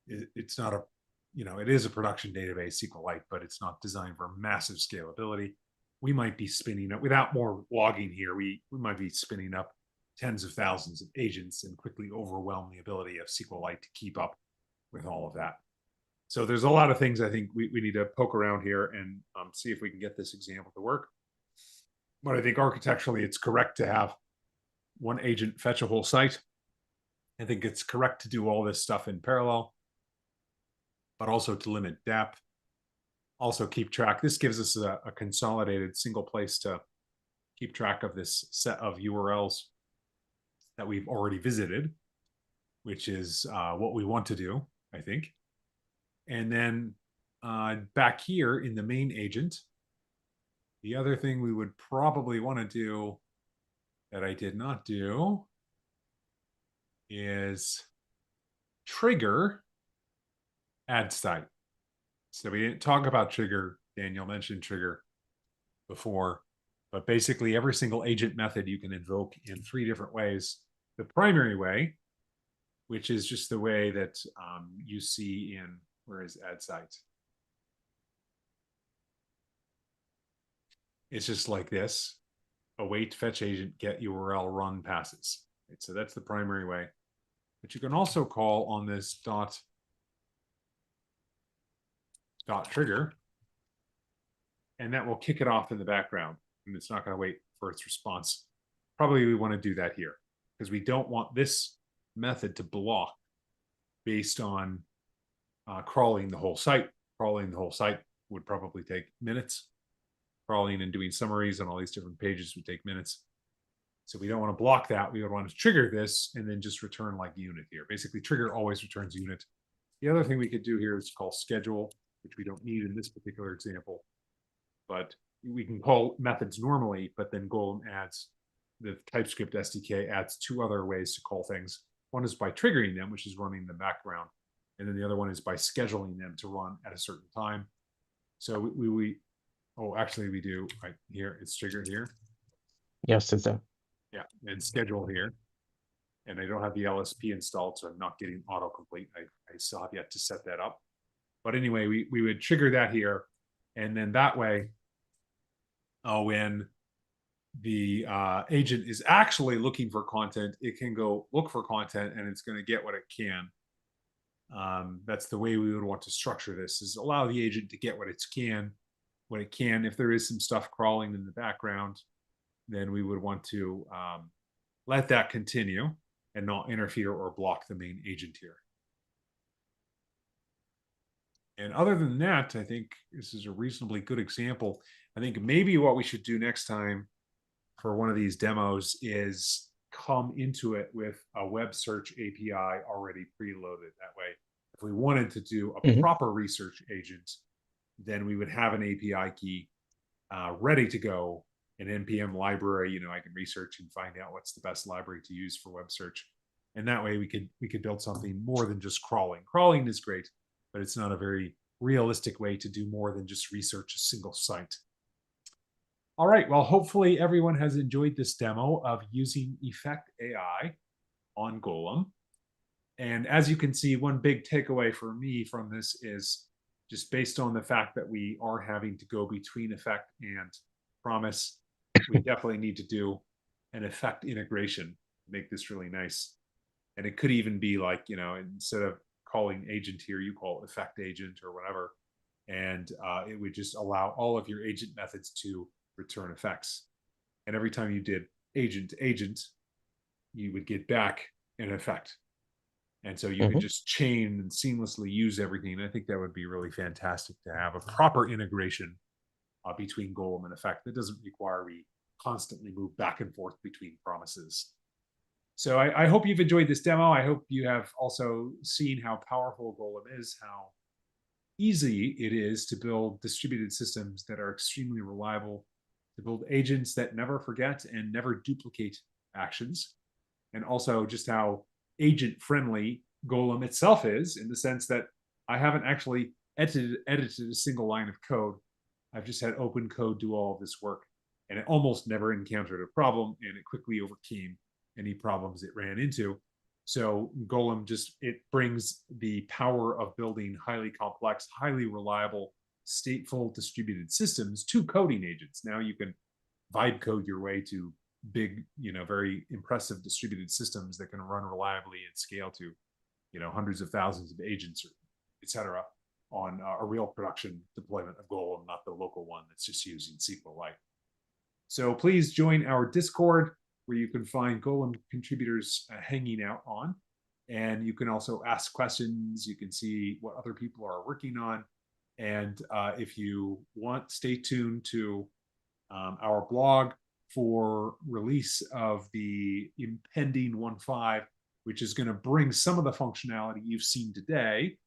A: it's not a it is a production database SQLite, but it's not designed for massive scalability. We might be spinning up without more logging here. We might be spinning up tens of thousands of agents and quickly overwhelm the ability of SQLite to keep up with all of that. So there's a lot of things I think we need to poke around here and see if we can get this example to work. But I think architecturally, it's correct to have one agent fetch a whole site. I think it's correct to do all this stuff in parallel, but also to limit depth. Also keep track. This gives us a consolidated single place to keep track of this set of URLs that we've already visited, which is what we want to do, I think. And then back here in the main agent, the other thing we would probably want to do that I did not do is trigger add site. So we didn't talk about trigger. Daniel mentioned trigger before, but basically every single agent method you can invoke in 3 different ways. The primary way, which is just the way that you see in, where is add site? It's just like this: await fetch agent get URL run passes. Right? So that's the primary way. But you can also call on this dot trigger, and that will kick it off in the background, and it's not going to wait for its response. Probably we want to do that here because we don't want this method to block based on crawling the whole site. Crawling the whole site would probably take minutes. crawling and doing summaries on all these different pages would take minutes. So we don't want to block that. We would want to trigger this and then just return like unit here. Basically, trigger always returns unit. The other thing we could do here is call schedule, which we don't need in this particular example. But we can call methods normally, but then Golem adds, the TypeScript SDK adds two other ways to call things. One is by triggering them, which is running in the background. And then the other one is by scheduling them to run at a certain time. So actually we do right here. It's trigger here.
B: Yes, it's there.
A: Yeah, and schedule here. And I don't have the LSP installed, so I'm not getting autocomplete. I still have yet to set that up. But anyway, we would trigger that here. And then that way, when the agent is actually looking for content, it can go look for content and it's going to get what it can. That's the way we would want to structure this, is allow the agent to get what it can. If there is some stuff crawling in the background, then we would want to let that continue and not interfere or block the main agent here. And other than that, I think this is a reasonably good example. I think maybe what we should do next time for one of these demos is come into it with a web search API already preloaded. That way, if we wanted to do a proper research agent, then we would have an API key ready to go, an NPM library. I can research and find out what's the best library to use for web search. And that way we could build something more than just crawling. Crawling is great, but it's not a very realistic way to do more than just research a single site. All right, well, hopefully everyone has enjoyed this demo of using Effect AI on Golem. And as you can see, one big takeaway for me from this is just based on the fact that we are having to go between effect and promise, we definitely need to do an effect integration to make this really nice. And it could even be like, instead of calling agent here, you call effect agent or whatever. And it would just allow all of your agent methods to return effects. And every time you did agent to agent, you would get back an effect. And so you could just chain and seamlessly use everything. And I think that would be really fantastic to have a proper integration between Golem and effect that doesn't require we constantly move back and forth between promises. So I hope you've enjoyed this demo. I hope you have also seen how powerful Golem is, how easy it is to build distributed systems that are extremely reliable, to build agents that never forget and never duplicate actions, and also just how agent-friendly Golem itself is, in the sense that I haven't actually edited a single line of code. I've just had open code do all of this work, and it almost never encountered a problem, and it quickly overcame any problems it ran into. So Golem it brings the power of building highly complex, highly reliable, stateful distributed systems to coding agents. Now you can vibe code your way to big, very impressive distributed systems that can run reliably and scale to, hundreds of thousands of agents, or et cetera, on a real production deployment of Golem, not the local one that's just using SQLite. So please join our Discord, where you can find Golem contributors hanging out on. And you can also ask questions. You can see what other people are working on. And if you want, stay tuned to our blog for release of the impending 1.5, which is going to bring some of the functionality you've seen today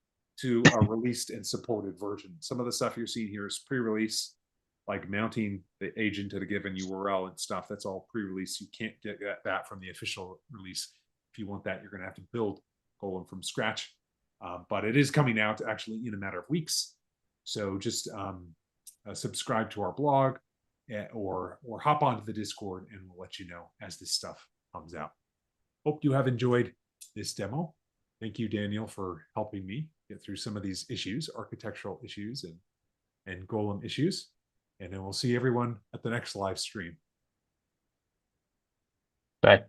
A: to a released and supported version. Some of the stuff you're seeing here is pre-release, like mounting the agent at a given URL and stuff. That's all pre-release. You can't get that from the official release. If you want that, you're going to have to build Golem from scratch. But it is coming out actually in a matter of weeks. So just subscribe to our blog or hop onto the Discord, and we'll let you know as this stuff comes out. Hope you have enjoyed this demo. Thank you, Daniel, for helping me get through some of these issues, architectural issues and Golem issues. And then we'll see everyone at the next live stream.
B: Bye.